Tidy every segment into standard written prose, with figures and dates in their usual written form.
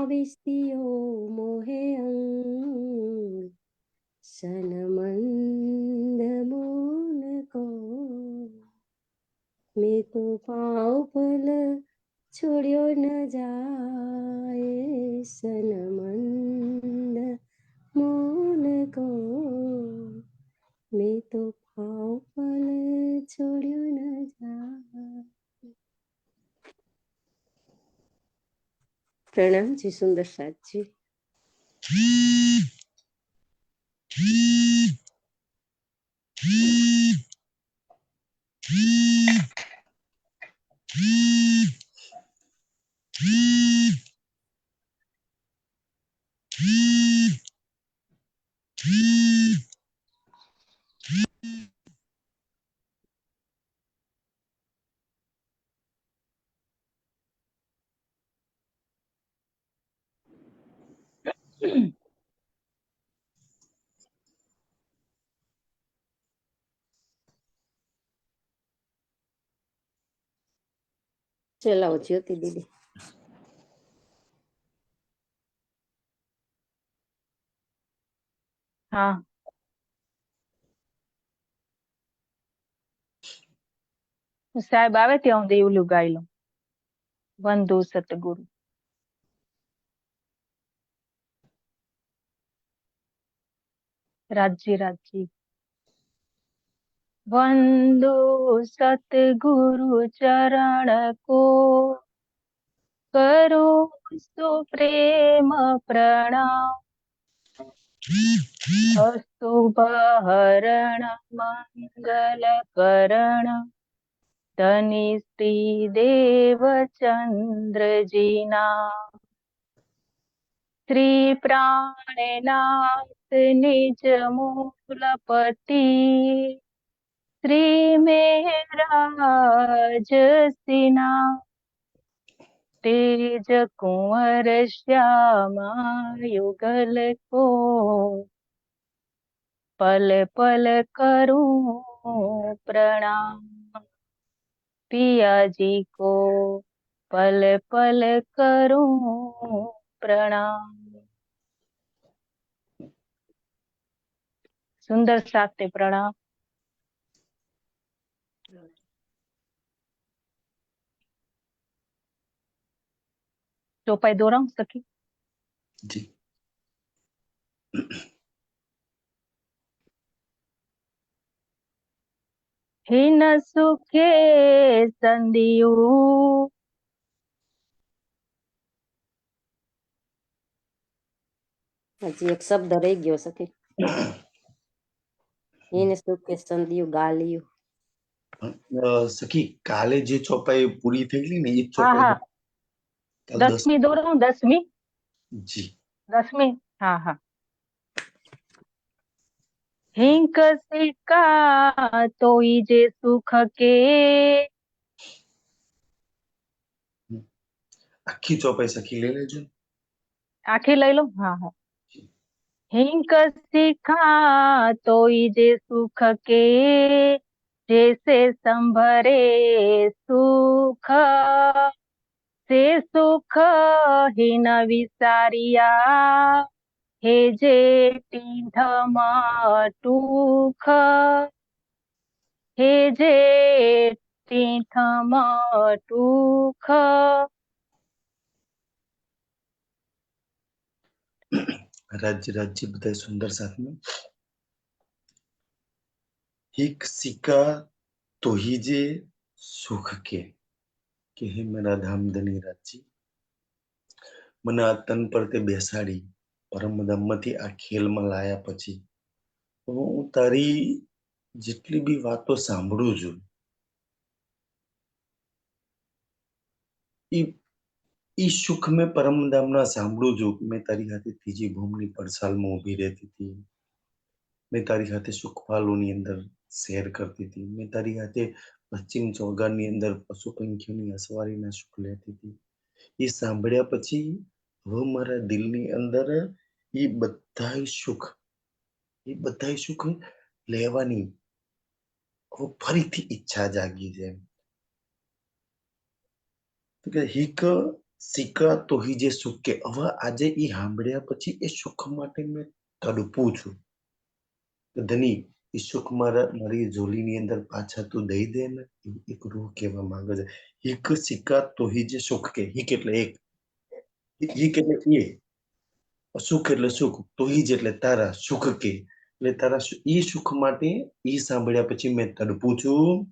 આવેશિયો મોહે અંગ સનમંદ મોન કો મેં તો પાँव પલ છોડ્યો ન જાય સનમંદ મોન કો મેં તો પાँव પલ છોડ્યો ન જાય. પ્રણામ જી સુંદર સાથજી. ચલાવો જ્યોતિ દીદી. હા, સાહેબ આવે ત્યાં હું દેવલું ગાઈ લઉં. વંદુ સતગુરુ. રાજજી રાજજી. વંદુ સતગુરુ ચરણ કો કરું સુપ્રેમ પ્રણામ. અસ્તુભહરણ મંગલ કરણ ધની શ્રી દેવચંદ્રજીના શ્રી પ્રાણનાથ નિજ મૂલપતિ શ્રી મેરાજ સિના तेज कुंवर श्यामा युगल को पल पल करूं प्रणाम पिया जी को पल पल करूं प्रणाम. सुंदर साथे प्रणाम. चौपाई दोहराऊं सखी जी. हिन सुखे संदियू હજી એક શબ્દ રહી ગયો સખી. એને સુખે સંધિયું ગાલિયું. સખી કાલે જે ચોપાઈ પૂરી થયેલી ને એ हाँ ચોપાઈ हाँ 10वीं दोहराऊं 10वीं જી 10वीं हाँ हाँ हिंक सिक्का तोई जे सुख के આખી ચોપાઈ સખી લઈ લેજો. आखिर ले लो. हाँ हाँ हिंक सिक्का तोई जे सुख के जैसे संभरे सुख से सुख ही न विसारिया हे जे टीठमा टूख हे जे ટીઠમાં ટૂખ. રાજ્ય રાજ્ય બધા સુંદર સાથમાં હિક સિક્કા તો હી જે સુખ કે હે મેરા ધામધની રાજ્ય મને આ તન પર તે બેસાડી પરમધામમાંથી આ ખેલમાં લાયા પછી હું તારી જેટલી બી વાતો સાંભળું છું ઈ સુખ મેં પરમધામના સાંભળું છું. મેં તારી સાથે ત્રીજી ભૂમિની પડસાલમાં ઊભી રહેતી હતી. મેં તારી સાથે સુખપાલોની અંદર શેર કરતી હતી. મેં તારી સાથે પશ્ચિમ ચોગારની અંદર પશુ પંખીઓની અસવારીના સુખ લેતી હતી. એ સાંભળ્યા પછી હવે મારા દિલની અંદર એ બધાય સુખ લેવાની હવે ફરીથી ઈચ્છા જાગી છે. હિક શીખા તો હી જે સુખ કે હવે આજે એ સાંભળ્યા પછી એ સુખ માટે મેં તડપું છું. ધની એ સુખ મારી ઝોલીની અંદર પાછા તું દઈ દે ને, એક રૂહ કહેવા માંગે છે. હિક શીખા તો હી જે સુખ કે, હિક એટલે એક, હિક એટલે એ, સુખ એટલે સુખ, તો હી જ એટલે તારા, સુખ કે એટલે તારા ઈ સુખ માટે ઈ સાંભળ્યા પછી મેં તડપું છું.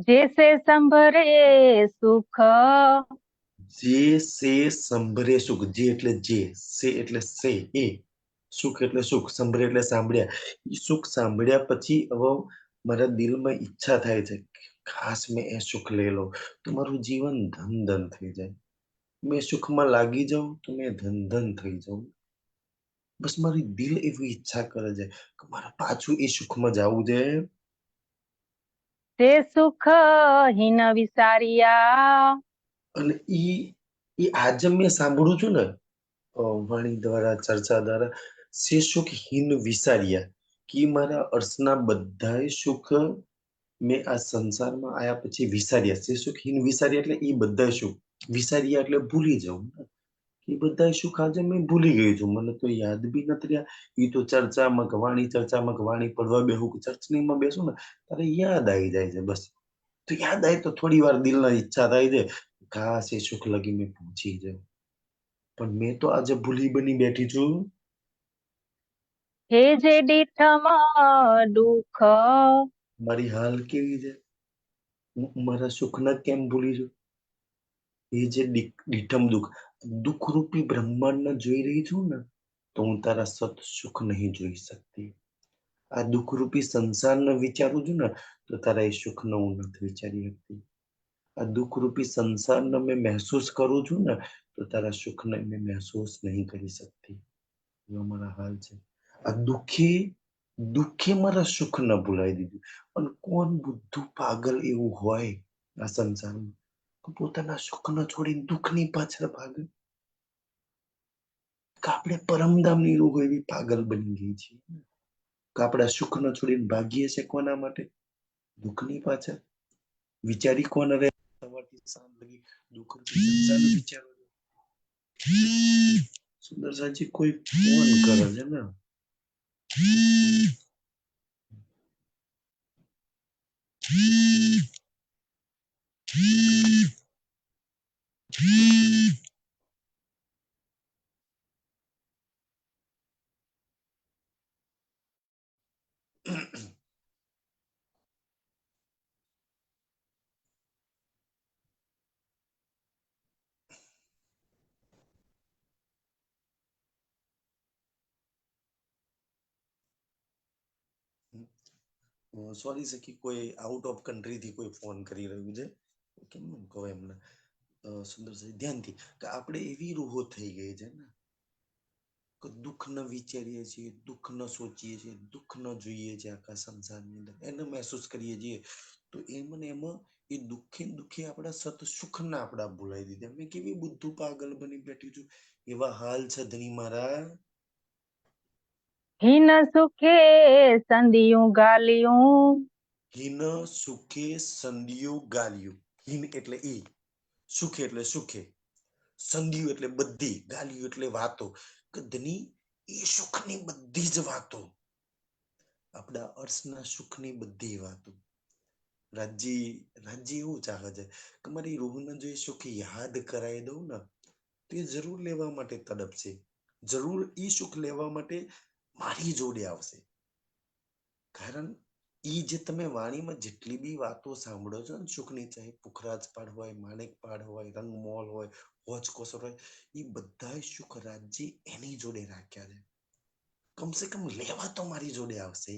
જેસે સંભરે સુખ, જે સે સંભરે સુખ, જે એટલે જે, સે એટલે સે એ, સુખ એટલે સુખ, સંભરે એટલે સાંભળ્યા. ઈ સુખ સાંભળ્યા પછી હવે મારા દિલમાં ઈચ્છા થાય છે કે ખાસ મેં એ સુખ લઈ લઉં તો મારું જીવન ધન ધન થઈ જાય. મેં સુખમાં લાગી જાઉં તો મેં ધન ધન થઈ જાઉં. બસ મારી દિલ એવી ઈચ્છા કરે છે કે મારે પાછું એ સુખમાં જવું છે. તે સુખ હિન વિસારિયા, અને ઈ આજે મેં સાંભળું છું ને, વાણી દ્વારા, ચર્ચા દ્વારા, સે સુખ હીન વિસાર્યા, કે મારા અર્શના બધાય સુખ મેં આ સંસારમાં આયા પછી વિસાર્યા. સે સુખ હીન વિસાર્યા એટલે એ બધા સુખ, વિસાર્યા એટલે ભૂલી જવું. એ બધા સુખ આજે મેં ભૂલી ગઈ છું, મને તો યાદ બી નથી રહ્યા. એ તો ચર્ચામાં વાણી પડવા બેહું, ચર્ચનીમાં બેસું ને ત્યારે યાદ આવી જાય છે. બસ તો યાદ આવે તો થોડી વાર દિલના ઈચ્છા થાય છે કાશ એ સુખ લગી મેં પહોંચી જાઉં, પણ મેં તો આજે ભૂલી બની બેઠી છું. હે જે દીઠમાં દુઃખ, મારી હાલ કેવી છે, હું મારા સુખના કેમ ભૂલી છું. એ જે દીઠમ દુઃખ, દુઃખરૂપી બ્રહ્માંડને જોઈ રહી છું ને, તો હું તારા સત સુખ નહીં જોઈ શકતી. આ દુઃખરૂપી સંસારને વિચારું છું ને, તો તારા એ સુખને હું નથી વિચારી શકતી. આ દુઃખરૂપી સંસારને મેં મહેસૂસ કરું છું ને, તો તારા સુખને મેં મહેસૂસ નહીં કરી શકતી. એવો મારા હાલ છે. આ દુઃખે મારા સુખ ન ભૂલાવી દીધું. અને કોણ બુદ્ધુ પાગલ એવું હોય આ સંસારમાં કે પોતાના સુખને છોડીને દુઃખની પાછળ ભાગે. કે આપણે પરમધામની રૂહ એવી પાગલ બની ગઈ છીએ કે આપણા સુખને છોડીને ભાગીએ છે કોના માટે, દુઃખની પાછળ. વિચારી કોણ રહે સવારથી સાંજ લગી દુઃખ સંસારનું વિચારો. સુંદર સાજી કોઈ ફોન કરે છે ને. સોરી સખી, કોઈ આઉટ ઓફ કન્ટ્રી થી કોઈ ફોન કરી રહ્યું છે. કેમ કહો એમને સુંદર ધ્યાનથી કે આપણે એવી રૂહો થઈ ગઈ છે ને કે દુઃખ ન વિચારીએ છીએ, દુઃખ ન સોચીએ છીએ, દુઃખ ન જોઈએ છીએ આખા સંસારની અંદર, એને મહેસૂસ કરીએ છીએ. તો એમાં એ દુઃખે આપણા સત સુખ ના આપડા ભૂલાઈ દીધા. મેં કેવી બુદ્ધુ પાગલ બની બેઠી છું. એવા હાલ છે ધની મારા. હિન સુખે સંધિયું ગાલિયું, હિન સુખે સંધિયું ગાલિયું. હિન એટલે ઈ, સુખે એટલે સુખે, સંધિયું એટલે બધી, ગાલિયું એટલે વાતો. ધની એ સુખની બધી જ વાતો, આપણા અર્શના સુખની બધી વાતો રાજ્ય એવું ચાલે છે કે મારી રૂહને જો એ સુખ યાદ કરાવી દઉં ને, તો એ જરૂર લેવા માટે તડપશે, જરૂર ઈ સુખ લેવા માટે મારી જોડે આવશે. કારણ ઈ જે તમે વાણીમાં જેટલી બી વાતો સાંભળો છો ને સુખની, ચાહે પુખરાજ પાડ હોય, માણેક પાડ હોય, રંગમોલ હોય, હોજ કોસર હોય, એ બધા સુખ રાજ્ય એની જોડે રાખ્યા છે. કમસે કમ લેવા તો મારી જોડે આવશે,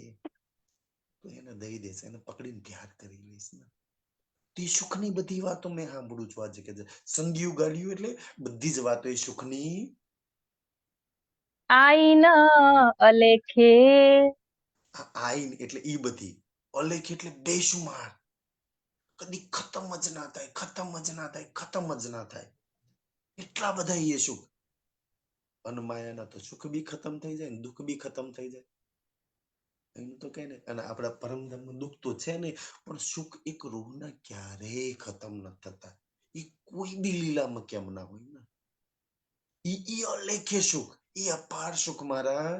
તો એને દઈ દેશે, એને પકડીને પ્યાર કરી લઈશ ને. તે સુખની બધી વાતો મેં સાંભળું છું આજે કે સંધિયું ગાળ્યું એટલે બધી જ વાતો એ સુખની. આઈન અલેખે, આઈન એટલે ઈ બધી, અલેખ એટલે બેશુમાર, કદી ખતમ જ ના થાય, ખતમ જ ના થાય, ખતમ જ ના થાય. એટલા બધા એ સુખ. અનમાયાના તો સુખ બી ખતમ થઈ જાય ને દુઃખ બી ખતમ થઈ જાય. એનું તો કઈ નહીં. અને આપણા પરમધામમાં દુઃખ તો છે નહીં, પણ સુખ એક રૂહના ક્યારેય ખતમ ન થતા. એ કોઈ બી લીલામાં કેમ ના હોય ને, ઈ અલેખ્ય સુખ, ઈ અપાર સુખ મારા.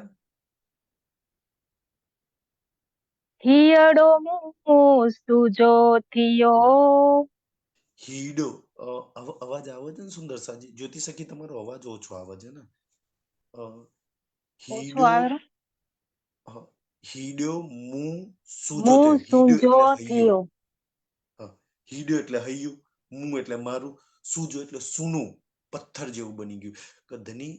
હિયડો સુજો થયો. હીડો. અવાજ આવે છે ને સુંદર સાજી? જ્યોતિ સખી તમારો અવાજ ઓછો આવે છે ને. અ, ઓછું હીડો. આવે. હીડ્યો મું સૂજો હું થયો. હીડ્યો સુજો એટલે હૈયો. થયો. હા, હીડ્યો એટલે હૈયું, મું એટલે મારું, સૂજો એટલે સૂનું, પથ્થર જેવું બની ગયું. કે ધની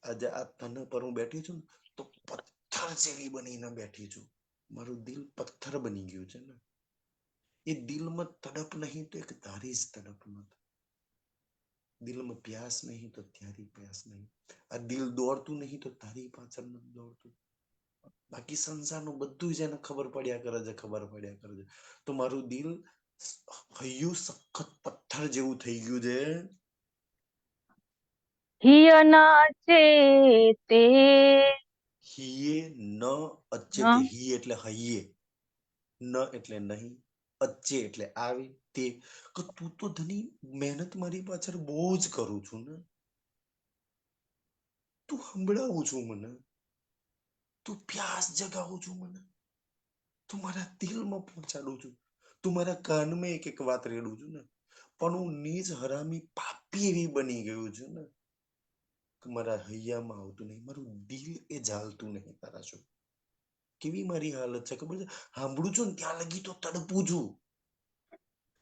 આજે આ તને પર હું બેઠી છું ને, તો પથ્થર જેવી બનીને બેઠી છું. મારું દિલ પથ્થર બની ગયું છે ને. એ દિલમાં તડપ નહીં તો એક તારી જ તડપ નથી. દિલમાં પ્યાસ નહીં તો તારી પ્યાસ નહીં. આ દિલ દોડતું નહીં તો તારી પાછળ નથી દોડતું. બાકી સંસારનું બધું જ એને ખબર પડ્યા કરે છે, ખબર પડ્યા કરે છે. તો મારું દિલ હૈયું સખત પથ્થર જેવું થઈ ગયું છે. હિય નાચે તે. હીએ ન અચ્ચે તે. હા. હી એટલે હૈયે, ન એટલે નહીં, અચ્ચે એટલે આવે તે. કે તું તો ધની મહેનત મારી પાછળ બહુ જ કરું છું ને. તું સંભળાવું છું મને, તું પ્યાસ જગાવું છું મને, તું મારા દિલમાં પહોંચાડું છું, તું મારા કાનમાં એક એક વાત રેડું છું ને. પણ હું નીચ હરામી પાપી એવી બની ગયું છું ને, કે મારા હૈયામાં આવતું નહીં, મારું દિલ એ ઝાલતું નહીં તારા શું. કેવી મારી હાલત છે ખબર છે? સાંભળું છું ને ત્યાં લગી તો તડપું છું.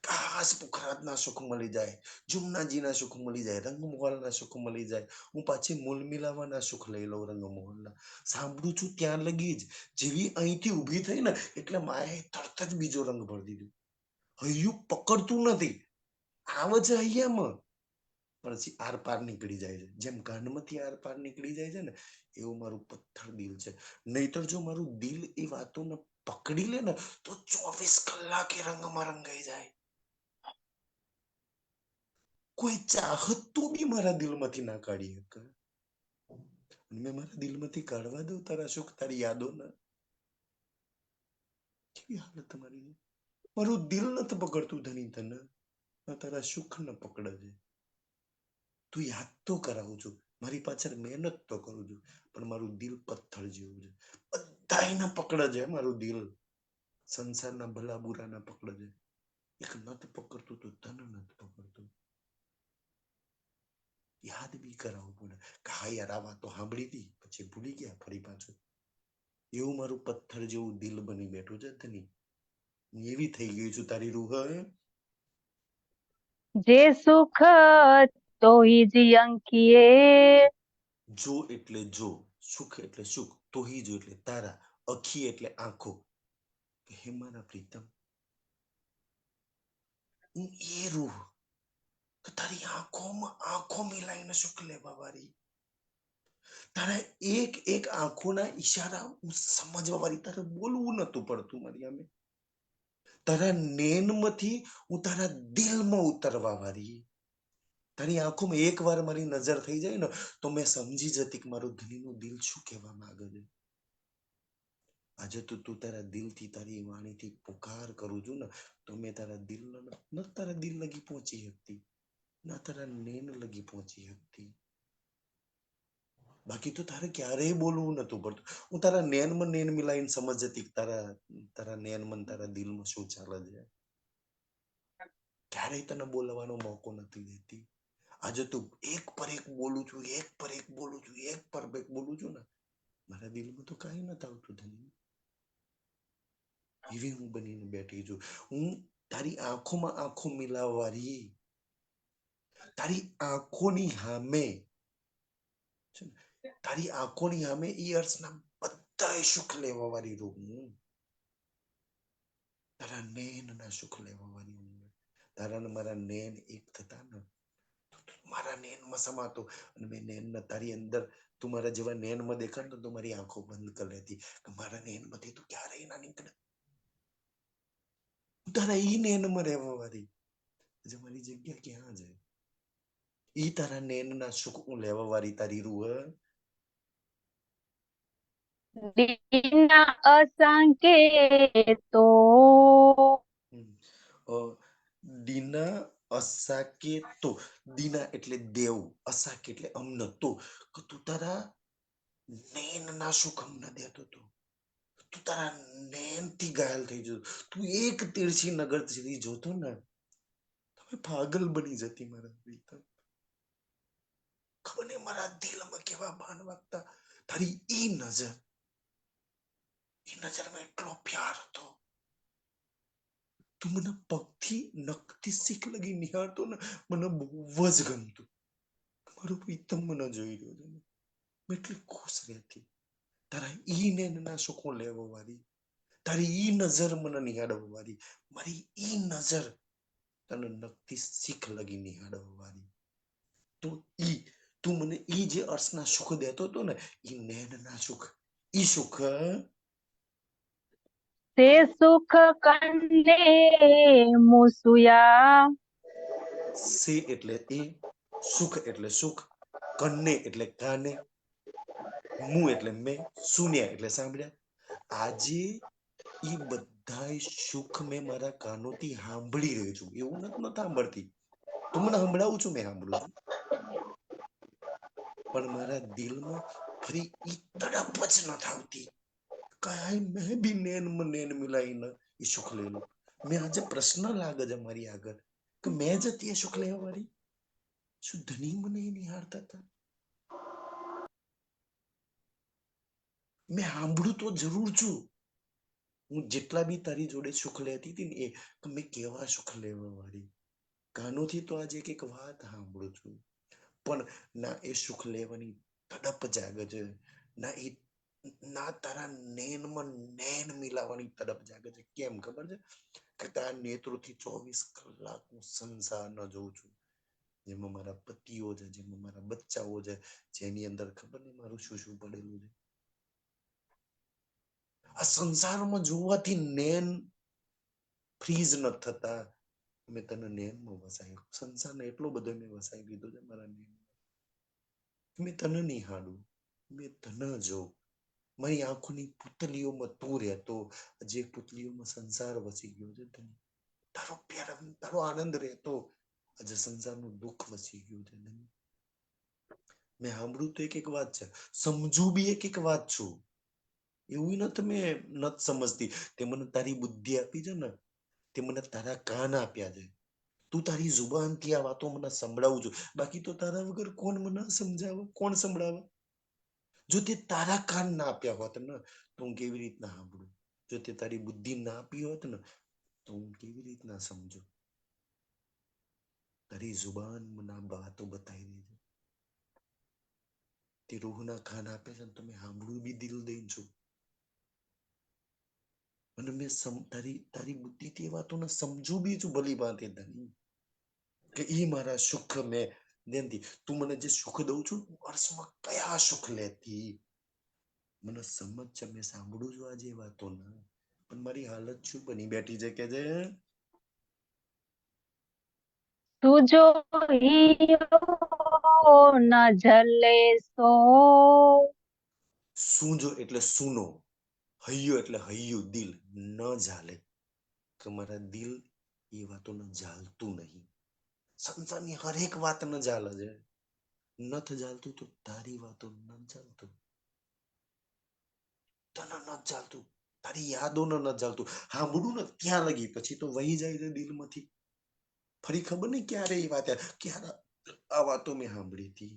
કાશ પુખરાતના સુખ મળી જાય, જુમનાજીના સુખ મળી જાય, રંગમોહલના સુખ મળી જાય, હું પાછી મૂલ મિલાવાના સુખ લઈ લઉં રંગમોહલના. સાંભળું છું ત્યાં લગી જ. જેવી અહીંથી ઊભી થઈ ને એટલે માએ તરત જ બીજો રંગ ભરી દીધું. હૈયું પકડતું નથી, આવે છે હૈયામાં, પણ પછી આર પાર નીકળી જાય છે. જેમ કાનમાંથી આર પાર નીકળી જાય છે ને, એવું મારું પથ્થર દિલ છે. નહીતર જો મારું દિલ એ વાતોને પકડી લે ને, તો 24 કલાકે રંગમાં રંગાઈ જાય. કોઈ ચાહત તો બી મારા દિલમાંથી ના કાઢી શકે. મેં મારા દિલમાંથી કાઢવા દઉં તારા સુખ, તારી યાદોના. કેવી હાલત તમારી? મારું દિલ નથી પકડતું ધની તને, તારા સુખ ને પકડે છે. તું યાદ તો કરાવું છું, મારી પાછળ મહેનત તો કરું છું, પણ મારું દિલ પથ્થર જેવું છે. બધાયને પકડે છે મારું દિલ, સંસારના ભલા બુરાના પકડે છે. એક નથી પકડતું તો તને નથી પકડતું. યાદ બી કરાવવું પડે કે હા યાર આ વાતો સાંભળી હતી, પછી ભૂલી ગયા ફરી પાછું. એવું મારું પથ્થર જેવું દિલ બની બેઠું છે ધની. હું એવી થઈ ગઈ છું તારી રૂહ. જે સુખ તોહી અંકીએ. જો એટલે જો, સુખ એટલે સુખ, તોહી જો એટલે તારા, અખી એટલે આંખો. હે મારા પ્રીતમ, હું એ રૂહ કે તારી આંખોમાં આંખો મિલાઈને સુખ લેવા વાળી, તારા એક એક આંખોના ઈશારા હું સમજવા વાળી, તારે બોલવું નતું પડતું મારી સામે. તારા નેનમાંથી હું તારા દિલમાં ઉતરવા વાળી. તારી આંખોમાં એક વાર મારી નજર થઈ જાય ને, તો મેં સમજી જતી કે મારું ધનીનું દિલ શું કહેવા માંગે છે. આજે તો તું તારા દિલથી, તારી વાણીથી પુકાર કરું છું ને, તો મેં તારા દિલ ન તારા દિલ લગી પહોંચી શકતી, ના તારા નેન લગી પહોંચી શકતી. બાકી તો તારે ક્યારેય બોલવું નતું પડતું. હું તારા નેનમાં નેન મિલાઈને સમજ જતી તારા તારા નેનમાં તારા દિલમાં શું ચાલે છે. ક્યારેય તને બોલવાનો મોકો નથી દેતી. આજે તું એક પર એક બોલું છું, એક પર એક બોલું છું, એક પર એક બોલું છું ને, મારા દિલમાં તો કઈ નથી આવતું ધની. એવી હું બનીને બેઠી છું. હું તારી આંખોમાં આંખો મિલાવવાળી, તારી આંખોની સામે, તારી આંખોની સામે ઈયર્સના બધા સુખ લેવા વાળી રૂપ હું. તારા નેન ના સુખ લેવા વાળી હું. તારા ને મારા નેન એક થતા ને, મારા નેનમાં સમાતો, અને મેં નેન તારી અંદર, તું મારા જેવા નેનમાં દેખાડતો તો મારી આંખો બંધ કરી લેતી કે મારા નેનમાંથી તું ક્યારેય ના નીકળે. હું તારા ઈ નેનમાં રહેવા વાળી, આજે મારી જગ્યા ક્યાં છે? ઈ તારા નેન ના સુખ હું લેવા વાળી તારી રૂહ. દીના અસાંકે તો દીના અસાકે તો, દીના એટલે દેવ, અસાકે એટલે અમને, તો તું તારા નૈન ના સુખ અમને દેતો તો, તું તારા નૈન થી ઘાયલ થઈ જતો, તું એક તીરછી નગર સુધી જોતો ને તમે પાગલ બની જતી મારા પ્રીતમ. ખબર નહીં મારા દિલમાં કેવા બાણ વાગતા. તારી એ નજરમાં એટલો પ્યાર હતો. તું મને પગથી નખથી શીખ લગી નિહાળતો ને મને બહુ જ ગમતું. મારો પ્રીતમ મને જોઈ રહ્યો છે, મેં એટલી ખુશ રહેતી. તારા ઈ નૈનના સુખો લેવા વાળી, તારી ઈ નજર મને નિહાળવા વાળી, મારી ઈ નજર તને નખથી શીખ લગી નિહાળવા વાળી. તો ઈ તું મને ઈ જે અર્શના સુખ દેતો હતો ને, ઈ નૈનના સુખ, ઈ સુખ તે સુખ કન્ને મુસુયા. સે એટલે એ, સુખ એટલે સુખ, કન્ને એટલે કાને, મુ એટલે મેં, શૂન્ય એટલે સાંભળ્યા. આજે ઈ બધાય સુખ મેં મારા કાનોથી સાંભળી રહ્યો છું. એવું નથી સાંભળતી, તું મને સંભળાવું છું, મેં સાંભળું છું, પણ મારા દિલમાં ફરી ઈ તડપ જ ન થાવતી. કાંઈ મેં બી નૈન મિલાઈને એ સુખ લઈ લઉં. મેં આજે પ્રશ્ન લાગે છે મારી આગળ કે મેં જ તે સુખ લેવા વાળી. શું ધની મને નિહાળતા હતા? મેં સાંભળ્યું તો જરૂર છું. હું જેટલા બી તારી જોડે સુખ લેતી હતી ને એ મેં કેવા સુખ લેવા વાળી. કાનોથી તો આજે એક વાત સાંભળું છું, પણ ના એ સુખ લેવાની તડપ જાગે છે, ના એ ના તારા નૈનમાં નૈન મિલાવાની તડપ જાગે છે. કેમ ખબર છે? કે તારા નેત્રોથી 24 કલાક હું સંસાર ન જોઉં છું, જેમાં મારા પતિઓ છે, જેમાં મારા બચ્ચાઓ છે, જેની અંદર ખબર નહીં મારું શું શું પડેલું છે. આ સંસારમાં જોવાથી નૈન ફ્રીઝ ન થતા. મેં તને નૈનમાં વસાયું, સંસારને એટલો બધો મેં વસાઈ લીધો છે મારા નૈન. મેં તને નિહાળું, મેં તને જોઉં, મારી આંખોની પુતલીઓમાં તું રહેતો. જે પુતલીઓમાં સંસાર વસી ગયો છે, તારો પ્યાર, તારો આનંદ રહેતો. આજે સંસારનું દુઃખ વસી ગયું છે. મેં સાંભળ્યું તો એક વાત છે, સમજુ બી એક વાત છું. એવું નથી મેં નથી સમજતી. તે મને તારી બુદ્ધિ આપી છે ને, તે મને તારા કાન આપ્યા છે. તું તારી જુબાનથી આ વાતો મને સંભળાવું છું. બાકી તો તારા વગર કોણ મને સમજાવે, કોણ સંભળાવે? જો તે તારા કાન ના આપ્યા હોત ને તો હું કેવી રીતના સાંભળું? જો તે તારી બુદ્ધિ ના આપી હોત ને તો હું કેવી રીતના સમજુ? તારી જુબાન મને વાતો બતાવી દે છે. તે રૂહના કાન આપે છે ને, તમે સાંભળવું બી દિલ દઈને છું. અને મેં તારી બુદ્ધિથી એ વાતોને સમજુ બી છું ભલી ભાંતિ ધની, કે ઈ મારા સુખ મેં દેતી. તું મને જે સુખ દઉં છું, વર્ષમાં કયા સુખ લેતી મને સમજ છે. મેં સાંભળું છું આજે વાતો ના, પણ મારી હાલત શું બની બેઠી છે કે જે તુજો હિયો ન જલે સો. સૂંજો એટલે સૂનો, હૈયો એટલે હૈયું, દિલ ન ઝાલે. કે મારા દિલ એ વાતોને ઝાલતું નહીં. સંસારની હરેક વાત ન ઝાલે છે. નથ ઝાલતું તો તારી વાતો ન ઝાલતું, તને ન ચાલતું, તારી યાદોને ન ચાલતું. સાંભળું ને ત્યાં લગી, પછી તો વહી જાય છે દિલમાંથી. ફરી ખબર નહીં ક્યારે એ વાત, ક્યારે આ વાતો મેં સાંભળી હતી.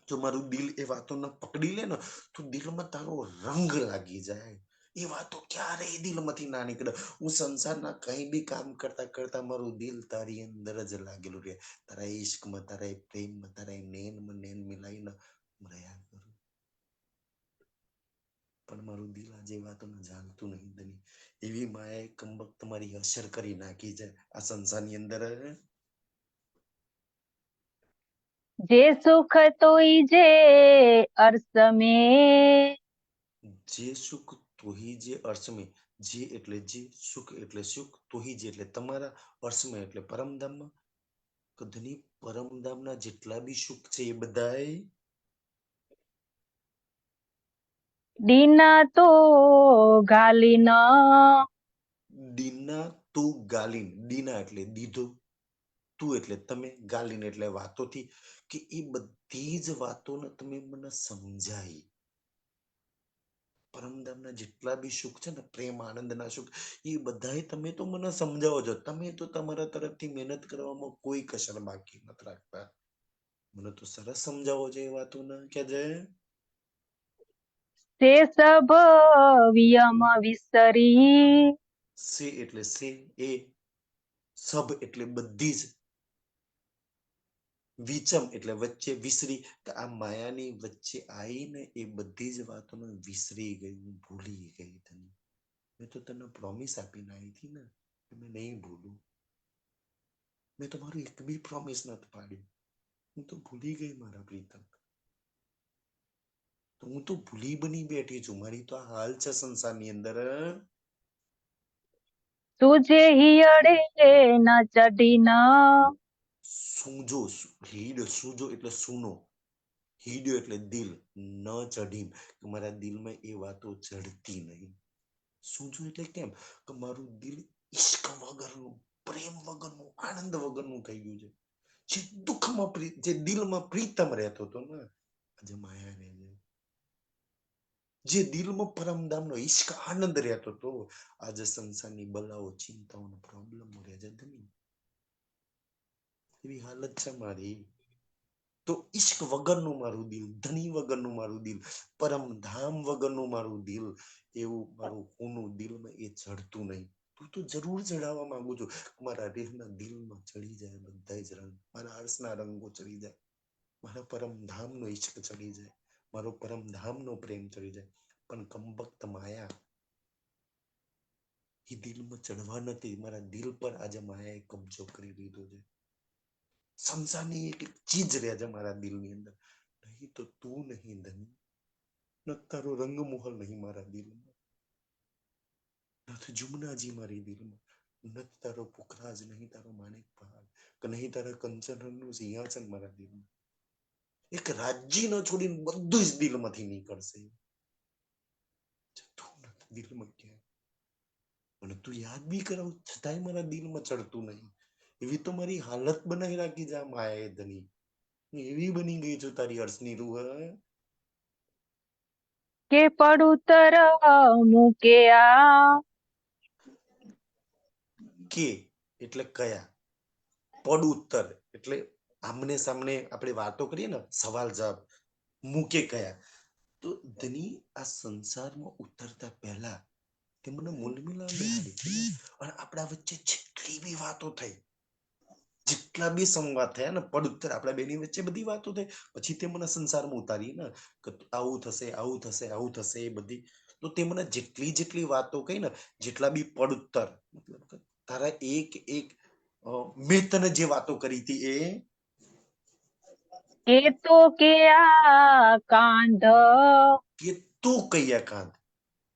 જો મારું દિલ એ વાતોને પકડી લે ને તો દિલમાં તારો રંગ લાગી જાય. એ વાતો ક્યારેય દિલમાંથી ના નીકળે. હું સંસારના કઈ બી કામ કરતા કરતા મારું દિલ તારી અંદર જ લાગેલું રહે. તારા ઈશ્કમાં, તારા પ્રેમમાં, તારા નૈનમાં નૈન મિલાઈને રહ્યા કરું. પણ મારું દિલ આજે વાતોને જાણતું નહીં ધની. એવી માએ કમબક તમારી અસર કરી નાખી છે આ સંસારની અંદર. જે સુખ તોઈ જે અર્શ में, જે સુખ તોહી જે અર્શમે, જે એટલે જે, સુખ એટલે સુખ, તોહી જે એટલે તમારા, અર્શમે એટલે પરમધામમાં. ધની પરમધામના જેટલા બી સુખ છે એ બધાય દીના તો ગાલીન દીના તું ગાલીન, દીના એટલે દીધો, તું એટલે તમે, ગાલીન એટલે વાતોથી, કે એ બધી જ વાતોને તમે મને સમજાઈ. પરમધામના જેટલા બી સુખ છે ને, પ્રેમ આનંદના સુખ, એ બધાય તમે તો મને સમજાવો છો. તમે તો તમારા તરફથી મહેનત કરવામાં કોઈ કસર બાકી નથી રાખતા. મને તો સરસ સમજાવો છો એ વાતોને કે જે તે સબ વિયમ વિસરી સે એટલે સે, એ સબ એટલે બધી જ, વિચમ એટલે વચ્ચે, વિસરી કે આ માયાની વચ્ચે આવીને એ બધી જ વાતોને વિસરી ગઈ, હું ભૂલી ગઈ તને. મેં તો તને પ્રોમિસ આપીને આવી હતી ને કે મેં નહીં ભૂલું. મેં તમારું એક બી પ્રોમિસ નથી પાડ્યું. હું તો ભૂલી ગઈ મારા પ્રીતમ. તો હું તો ભૂલી બની બેઠી છું. મારી તો આ હાલ છે સંસારની અંદર. તુજે હિયડે ન ચડીન સૂજો, હીડ, સૂજો એટલે સૂનો, હીડ્યો એટલે દિલ, ન ચઢીમ કે મારા દિલમાં એ વાતો ચડતી નહીં. સૂજો એટલે કેમ કે મારું દિલ ઈશ્ક વગરનું, પ્રેમ વગરનું, આનંદ વગરનું થઈ ગયું છે. જે દુઃખમાં જે દિલમાં પ્રીતમ રહેતો હતો ને, આજે માયા રહે છે. જે દિલમાં પરમધામનો ઈશ્ક આનંદ રહેતો હતો, આજે સંસારની બલાઓ, ચિંતાઓ, પ્રોબ્લેમ રહે છે. એવી હાલત છે મારી. તો ઈશ્ક વગરનું મારું દિલ, ધની વગરનું મારું દિલ, પરમધામ વગરનું મારું દિલ, એવું મારું કોનું દિલમાં એ ચડતું નહીં. તું તો જરૂર ચડાવવા માંગુ છું. મારા દેહના દિલમાં ચડી જાય બધા જ રંગ, મારા હર્ષના રંગો ચડી જાય, મારા પરમધામનો ઈશ્ક ચડી જાય, મારો પરમધામનો પ્રેમ ચડી જાય. પણ કમબખ્ત માયા એ દિલમાં ચડવા નથી. મારા દિલ પર આજે માયાએ કબજો કરી લીધો છે. સંસારની એક ચીજ રહે છે મારા દિલની અંદર. નહીં તો તું નહીં ધની, ન તારો રંગમોહલ નહીં મારા દિલમાં, નથી જુમનાજી મારી દિલમાં, નથી તારો પુખરાજ, નહીં તારો માણેક પહાડ, કે નહીં તારા કંચનનું સિંહાસન મારા દિલમાં. એક રાજ્ય ન છોડીને બધું જ દિલમાંથી નીકળશે. તું નથી દિલમાં ક્યાંય. અને તું યાદ બી કરાવ છતાંય મારા દિલમાં ચડતું નહીં. એવી તો મારી હાલત બનાવી રાખી છે આ માયાએ ધની. એવી બની ગઈ છું તારી હર્ષની રૂહ. કે પડુતર મૂકે આ કે એટલે કયા, પડ ઉત્તર એટલે આમને સામને આપણે વાતો કરીએ ને, સવાલ જવાબ, મૂકે કયા. તો ધની આ સંસારમાં ઉતરતા પહેલા તે મને મૂલમિલા બેહાડી. અને આપણા વચ્ચે જેટલી બી વાતો થઈ, જેટલા બી સંવાદ થયા ને, પડ ઉત્તર આપણા બેની વચ્ચે બધી વાતો થઈ. પછી તે મને સંસારમાં ઉતારી ને કે આવું થશે, આવું થશે, આવું થશે, એ બધી. તો તે મને જેટલી જેટલી વાતો કહી ને, જેટલા બી પડ ઉત્તર, મતલબ કે તારા એક એક મેં તને જે વાતો કરી હતી કે તો કે આ કાંડ એ તું કયા કાંત.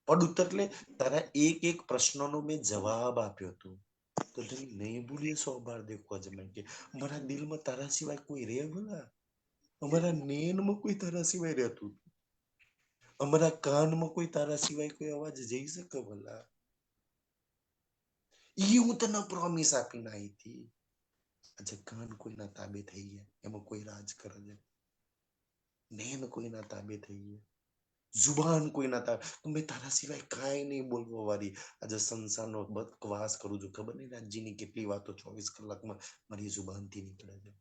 પડ ઉત્તર એટલે તારા એક એક પ્રશ્નનો મેં જવાબ આપ્યો હતો. તો તને નહીં ભૂલીએ 100 બાર દેખો અજમાઈ કે મારા દિલમાં તારા સિવાય કોઈ રે ભલા? અમારા નેનમાં કોઈ તારા સિવાય રહેતું? અમારા કાનમાં કોઈ તારા સિવાય કોઈ અવાજ જઈ શકે ભલા? ઈ હું તને પ્રોમિસ આપીને આવી હતી. આજે કાન કોઈના તાબે થઈ ગયા, એમાં કોઈ રાજ કરે છે. નેન કોઈના તાબે થઈ ગયા, જુબાન કોઈના તાબે. મેં તારા સિવાય કાંઈ નહીં બોલવા વાળી આજે સંસારનો બકવાસ કરું છું. ખબર નહીં રાજ્યની કેટલી વાતો 24 કલાકમાં મારી જુબાનથી નીકળે છે.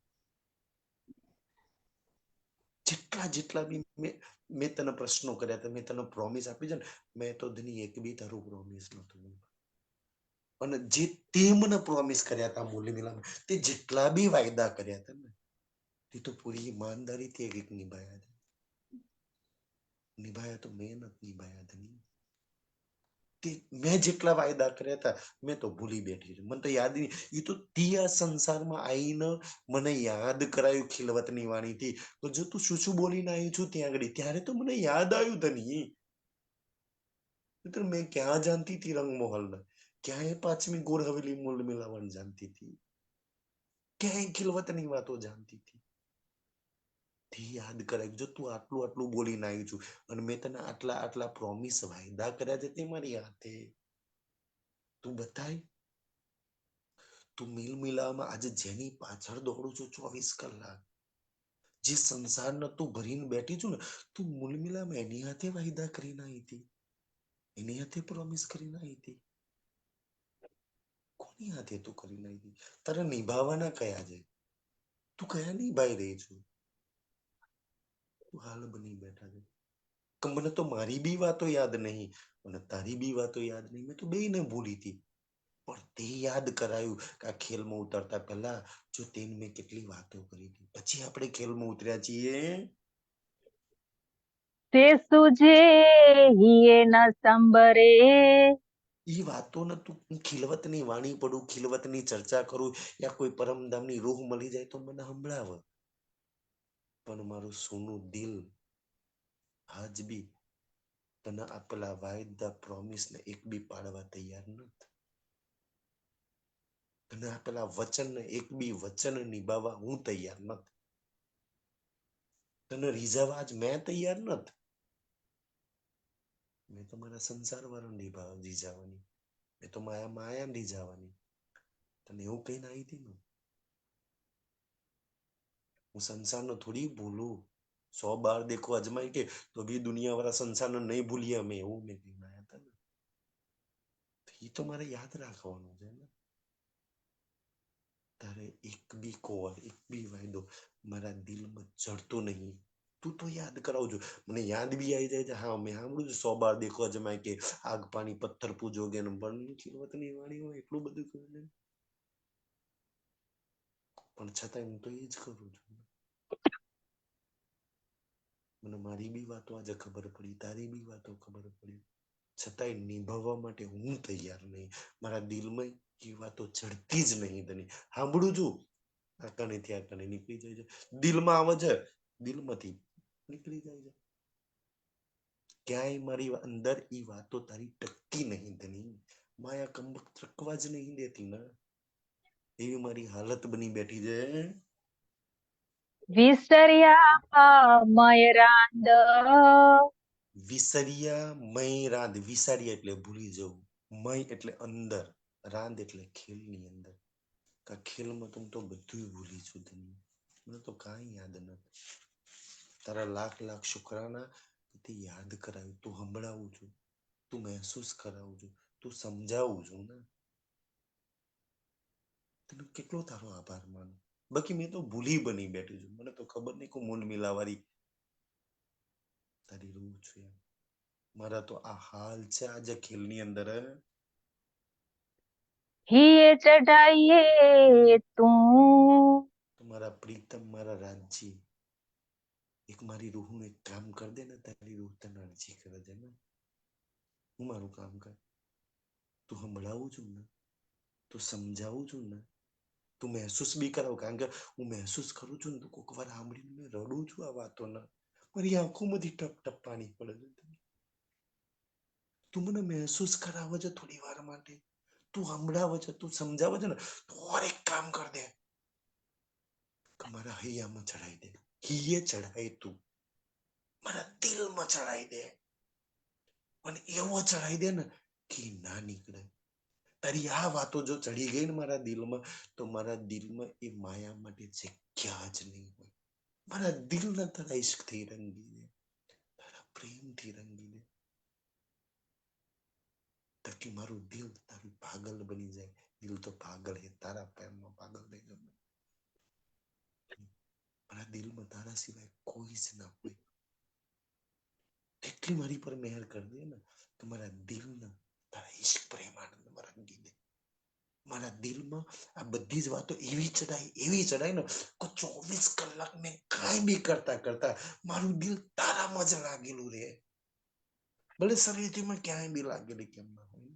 જેટલા જેટલા બી મેં તને પ્રશ્નો કર્યા હતા, મેં તને પ્રોમિસ આપી છે ને, મેં તો ધની એક બી તારું પ્રોમિસ નતું. અને જે તે મને પ્રોમિસ કર્યા હતા મૂલ્યમિલામાં, તે જેટલા બી વાયદા કર્યા હતા ને, તે તો પૂરી ઈમાનદારીથી એક એક નિભાયા છે. નિભાયા તો મેં નથી નિભાયા ધની. મેં જેટલા વાયદા કર્યા હતા મેં તો ભૂલી બેઠી છું. મને તો યાદ નહીં. એ તો તે આ સંસારમાં આવીને મને યાદ કરાયું ખિલવતની વાણીથી. તો જો તું શું શું બોલીને આવી છું ત્યાં આગળ, ત્યારે તો મને યાદ આવ્યું ધની. મેં ક્યાં જાણતી હતી રંગમોહલ ને, ક્યાંય 5મી ગોર હવેલી મૂળ મિલાવણ જાણતી હતી, ક્યાંય ખિલવતની વાતો જાણતી હતી. તે યાદ કરાવ્યું. જો તું આટલું આટલું બોલીને આવી છું અને મેં તને આટલા આટલા પ્રોમિસ વાયદા કર્યા છે તે મારી હાથે, તું બતાય. તું મિલ મિલાવવામાં આજે જેની પાછળ દોડું છું 24 કલાક, જે સંસારને તું ભરીને બેઠી છું ને, તું મૂલ મિલામાં એની હાથે વાયદા કરીને આવી હતી, એની હાથે પ્રોમિસ કરીને આવી હતી. કોની હાથે તું કરીને આવી હતી? તારે નિભાવવાના કયા છે? તું કયા નિભાઈ રહી છું? તું હાલ બની બેઠા છે કે મને તો મારી બી વાતો યાદ નહીં, મને તારી બી વાતો યાદ નહીં. મેં તો બેયને ભૂલી હતી, પણ તે યાદ કરાયું કે આ ખેલમાં ઉતરતા પહેલા જો તેને મેં કેટલી વાતો કરી હતી. પછી આપણે ખેલમાં ઉતર્યા છીએ. તે સુજે હિયે ન સંબરે. એ વાતોને તું ખિલવતની વાણી પડું, ખિલવતની ચર્ચા કરું, યા કોઈ પરમધામની રૂહ મળી જાય તો મને સંભળાવ. પણ મારું સોનું દિલ આજ બી તને આપેલા વાયદા પ્રોમિસ ને એક બી પાડવા તૈયાર નથી. તને આપેલા વચન ને એક બી વચન નિભાવવા હું તૈયાર નથી. તને રીઝવવા આજ મેં તૈયાર નથી. મેં તો મારા સંસાર વાળા રીઝવવાની, મેં તો માયા રીઝવવાની. તને એવું કહીને આવી હતી ને, હું સંસારનો થોડી ભૂલું. 100 બાર દેખો અજમાઈ કે તો બી દુનિયા વાળા સંસારને નહીં ભૂલીએ અમે, એવું મેં કહીને આવ્યા હતા ને. એ તો મારે યાદ રાખવાનું છે ને. તારે એક બી કોલ, એક બી વાયદો મારા દિલમાં ચડતો નહીં. તું તો યાદ કરાવજો. મને યાદ બી આવી જાય છે. હા, મેં સાંભળ્યું છે 100 બાર દેખો અજમાય કે આગ પાણી પથ્થર પૂજોગે ને બળની ખીલવતની વાણી હોય એટલું બધું કહ્યું. પણ છતાં હું તો એ જ કરું છું. મને મારી બી વાતો આજે ખબર પડી, તારી બી વાતો ખબર પડી, છતાંય નિભાવવા માટે હું તૈયાર નહીં. મારા દિલમાં એ વાતો ચડતી જ નહીં. તને સાંભળું છું, આ કણેથી આ કણે નીકળી જાય છે, દિલમાં આવે છે, દિલમાંથી નીકળી જાય છે. ક્યાંય મારી અંદર એ વાતો તારી ટકતી નહીં. ધની માયા કમબક ટકવા જ નહીં દેતી ને, એવી મારી હાલત બની બેઠી છે. વિસર્યા મય રાંદ. વિસરિયા મય રાંદ. વિસરિયા એટલે ભૂલી જવું, મય એટલે અંદર, રાંદ એટલે ખેલની અંદર. આ ખેલમાં તો બધું ભૂલી છું. ધની મને તો કાંઈ યાદ નથી. તારા લાખ લાખ શુક્રાના તે યાદ કરાવ્યું, તું સંભળાવું છું, તું મહેસૂસ કરાવું છું, તું સમજાવું છું ને. તને કેટલો તારો આભાર માનું. બાકી મેં તો ભૂલી બની બેઠી છું. મને તો ખબર નહીં કે મૂંડ મિલાવારી તારી રૂહ છું. મારા તો આ હાલ છે આજે ખેલની અંદર. હિયે ચઢાઈએ તું. મારા પ્રીતમ, મારા રાજજી, એક મારી રૂહનું એક કામ કર દે ને, તારી રૂહ તને અરજી કરે છે ને. હું મારું કામ કર, તું સંભળાવું છું ને, તું સમજાવું છું ને, તું મહેસૂસ બી કરાવ. કારણ કે હું મહેસૂસ કરું છું ને તો કોઈક વાર સાંભળીને મેં રડું છું આ વાતોના. મારી આંખોમાંથી ટપ ટપ પાણી પડે છે. તું મને મહેસૂસ કરાવે છે થોડી વાર માટે, તું સંભળાવે છે, તું સમજાવે છે ને, તો ઓર એક કામ કર દે કે મારા હૈયામાં ચડાઈ દે. હિયે ચડાય તું, મારા દિલમાં ચડાઈ દે, અને એવો ચડાઈ દે ને કે ના નીકળે. તારી આ વાતો જો ચડી ગઈ ને મારા દિલમાં, તો મારા દિલમાં એ માયા માટે જગ્યા જ નહીં હોય. મારા દિલને તારા ઇશ્કથી રંગી દે, તારા પ્રેમથી રંગી દે, તાકી મારું દિલ તારું પાગલ બની જાય. દિલ તો પાગલ હે, તારા પ્રેમમાં પાગલ નહીં ગમે. મારા દિલમાં તારા સિવાય કોઈ જ ના હોય. એટલી મારી પર મહેર કર દે ને કે મારા દિલને તારા ઇશ્ક પ્રેમ આનંદમાં રંગી દે. મારા દિલમાં આ બધી જ વાતો એવી ચડાય ને કે 24 કલાક મેં કાંઈ બી કરતા કરતા મારું દિલ તારામાં જ લાગેલું રહે. ભલે શરીરથી મેં ક્યાંય બી લાગેલી કેમ ના હોય.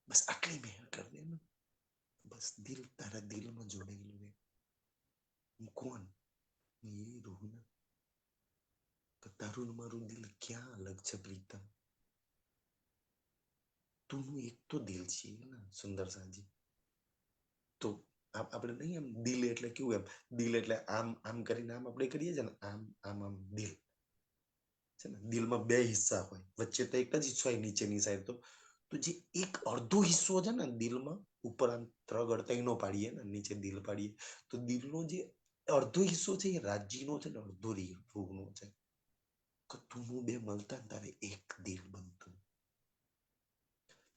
બસ આટલી મહેર કર દે ને, બસ દિલ તારા દિલમાં જોડાયેલું રહે. હું કોણ? એ રૂહ ને. તો તારું ને મારું દિલ ક્યાં અલગ છે પ્રીતમ? તું એક તો દિલ છે ને સુંદર સાજી. તો આપણે નહીં એમ દિલ એટલે કેવું એમ દિલ એટલે આમ આમ કરીને આમ આપણે કરીએ છીએ ને આમ આમ આમ દિલ છે ને દિલમાં બે હિસ્સા હોય વચ્ચે તો એક જ હિસ્સો હોય નીચેની સાઈડ તો જે એક અડધો હિસ્સો છે ને દિલમાં ઉપર આમ ત્રગ અડતાઈ પાડીએ ને નીચે દિલ પાડીએ તો દિલનો જે અડધો હિસ્સો છે એ રાજીનો છે ને અડધો રૂહનો છે કે તું બે મળતા ને તારે એક દિલ બનતું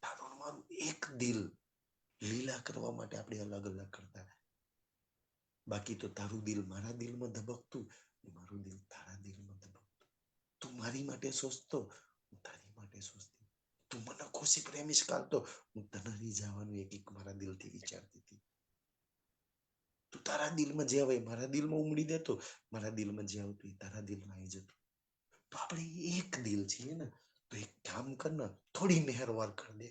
તારું મારું એક દિલ લીલા કરવા માટે આપણે અલગ અલગ કરતા બાકી તો તારું દિલ મારા દિલમાં ધબકતું મારું દિલ તારા દિલમાં ધબકતું તું મારી માટે સોચતો હું તારી માટે સોચતી તું મને ખુશી પ્રેમીશ કાઢતો હું તને જવાનું એક મારા દિલથી વિચારતી હતી તું તારા દિલમાં જે આવે મારા દિલમાં ઉમડી દેતો મારા દિલમાં જે આવતું એ તારા દિલમાં આવી જતું તો આપણે એક દિલ છીએ ને તો એક કામ કર ને થોડી મહેરવાર કરી દે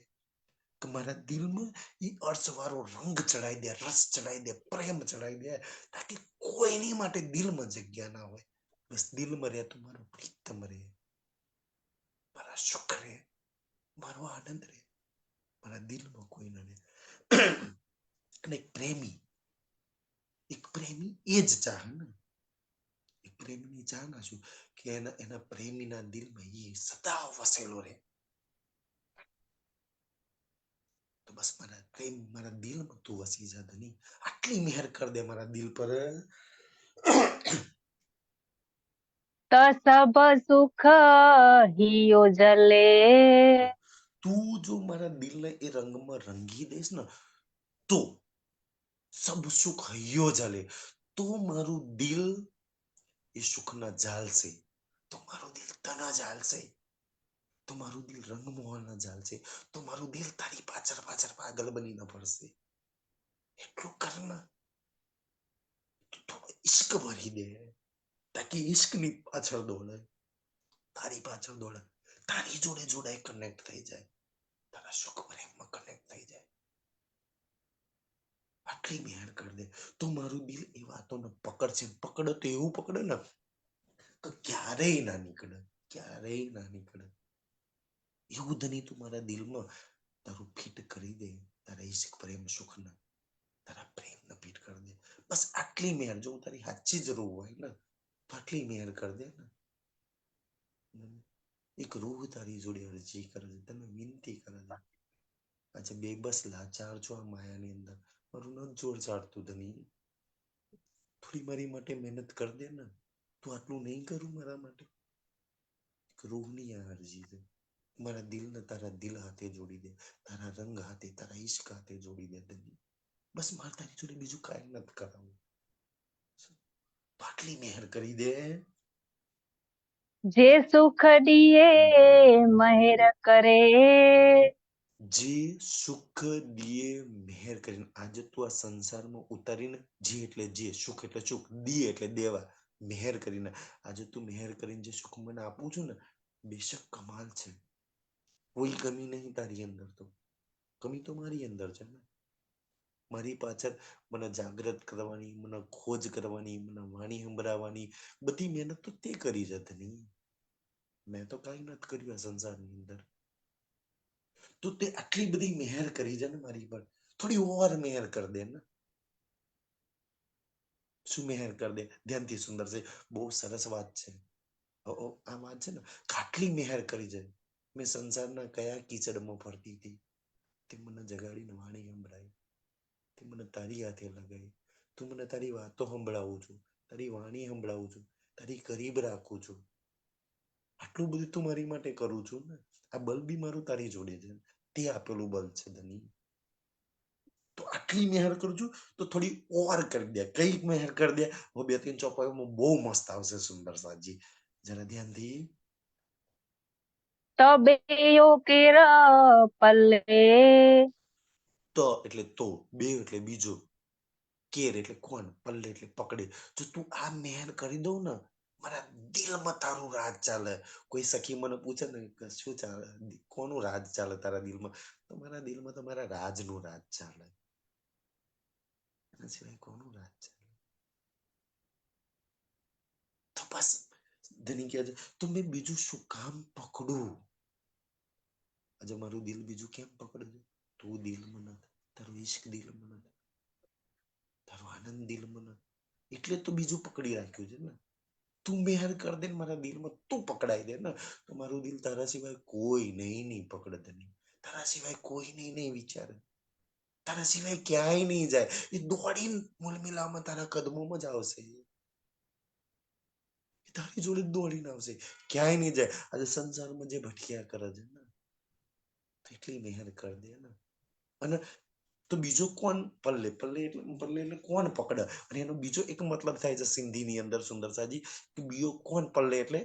કે મારા દિલમાં એ અર્થવાળો રંગ ચડાઈ દે રસ ચડાઈ દે પ્રેમ ચડાઈ દે તાકી કોઈની માટે દિલમાં જગ્યા ના હોય બસ દિલમાં રહે તો મારો પ્રીતમ રહે મારા સુખ રહે મારો આનંદ રહે મારા દિલમાં કોઈ ના રહે અને એક પ્રેમી એ જ ચાહે ને એક પ્રેમીની ચાહના શું કે એના પ્રેમીના દિલમાં એ સદા વસેલો રહે તો બસ મારા પ્રેમ મારા દિલમાં તું વસી જા ધની આટલી મહેર કર દે મારા દિલ પર તો સબ સુખ હિયો જલે તું જો મારા દિલને એ રંગમાં રંગી દઈશ ને તો સબ સુખ હૈયો જલે તો મારું દિલ એ સુખના ઝાલશે તો મારું દિલ તના ઝાલશે તો મારું દિલ રંગમોહનના ઝાલશે તો મારું દિલ તારી પાછળ પાછળ પાગલ બનીને ફરશે એટલું કરના થોડો ઇશ્ક ભરી દે તાકી ઇશ્કની પાછળ દોડે તારી પાછળ દોડે તારી જોડે જોડે કનેક્ટ થઈ જાય તારા સુખ પ્રેમમાં કનેક્ટ થઈ જાય આટલી મહેર કરી દે તો મારું દિલ એ વાતોને પકડશે પકડે તો એવું પકડે ને કે ક્યારેય ના નીકળે ક્યારેય ના નીકળે એવું ધની તું મારા દિલમાં તારું ફિટ કરી દે તારા ઈશ્ક પ્રેમ સુખના તારા પ્રેમને ફિટ કરી દે બસ આટલી મહેર જો તારી સાચી જ રૂહ હોય ને તો આટલી મહેર કરી દે ને એક રૂહ તારી જોડે અરજી કરે છે તને વિનંતી કરે છે આજે બેબસ લાચાર છો આ માયાની અંદર મારું ન જોર ચાડતું ધની થોડી મારી માટે મહેનત કર દે ને તું આટલું નહીં કરું મારા માટે રૂહની આ અરજી છે મારા દિલને તારા દિલ હાથે જોડી દે તારા રંગ હાથે તારા ઈશ્ક હાથે જોડી દે ધની બસ મારે તારી જોડે બીજું કાંઈ નથી કરાવવું આટલી મહેર કરી દે જે સુખ દિયે મહેર કરે જે સુખ દિયે મહેર કરીને આજે તું આ સંસારમાં ઉતારીને જે એટલે જે સુખ એટલે સુખ દિયે એટલે દેવા મહેર કરીને આજે તું મહેર કરીને જે સુખ મને આપું છું ને બેશક કમાલ છે કોઈ કમી નહીં તારી અંદર તો કમી તો મારી અંદર છે ને મારી પાછળ મને જાગૃત કરવાની મને ખોજ કરવાની મને વાણી સંભળાવવાની બધી મહેનત તો તે કરી છે ધની મેં તો કઈ નથી કર્યું આ સંસારની અંદર તો તે આટલી બધી મહેર કરી છે ને મારી પર થોડી ઓવર મહેર કર દે ને શું મહેર કર દે ધ્યાનથી સુંદર છે બહુ સરસ વાત છે આ વાત છે ને આટલી મહેર કરી છે મેં સંસારના કયા કીચડમાં ફરતી હતી તે મને જગાડીને વાણી સંભળાવી તે મને તારી હાથે લગાવી તું મને તારી વાતો સંભળાવું છું તારી વાણી સંભળાવું છું તારી કરીબ રાખું છું આટલું બધું તું મારી માટે કરું છું ને આ બલ બી મારું તારી જોડે છે તે આપેલું બલ છે ધની તો આટલી મહેર કરું છું તો થોડી ઓવર કરી દે કઈ મહેર કરી દે હું 2-3 ચોપાઈમાં બહુ મસ્ત આવશે સુંદર સાજી જરા ધ્યાનથી તબેયો કેર પલ્લે તો એટલે તો બે એટલે બીજો કેર એટલે કોણ પલ્લે એટલે પકડે જો તું આ મહેર કરી દઉં ને મારા દિલમાં તારું રાજ ચાલે કોઈ સખી મને પૂછે ને કે શું ચાલે કોનું રાજ ચાલે તારા દિલમાં તો મારા દિલમાં તમારા રાજનું રાજ ચાલે એના સિવાય કોનું રાજ ચાલે તો બસ ધની કહે છે તો મેં બીજું શું કામ પકડું આજે મારું દિલ બીજું કેમ પકડે છે તું દિલમાં નથી તારું ઈશ્ક દિલમાં નથી તારો આનંદ દિલમાં ન, એટલે તો બીજું પકડી રાખ્યું છે ને. તું મેહર કર દે ને મારા દિલમાં, તું પકડાઈ દે ને, તો મારું દિલ તારા સિવાય કોઈ નહીં પકડે નહીં, તારા સિવાય કોઈ નહીં વિચારે, તારા સિવાય ક્યાંય નહીં જાય. એ દોડીને મુલમિલામાં તારા કદમોમાં જ આવશે, તારી જોડે દોડીને આવશે, ક્યાંય નહીં જાય. આજે સંસારમાં જે ભટક્યા કરે છે ને, એટલી મહેર કરી દે ને. અને તો બીજો કોણ પલ્લે પલ્લે એટલે કોણ પકડે. અને એનો બીજો એક મતલબ થાય છે સિંધીની અંદર સુંદરસાજી, કે બીજો કોણ પલ્લે એટલે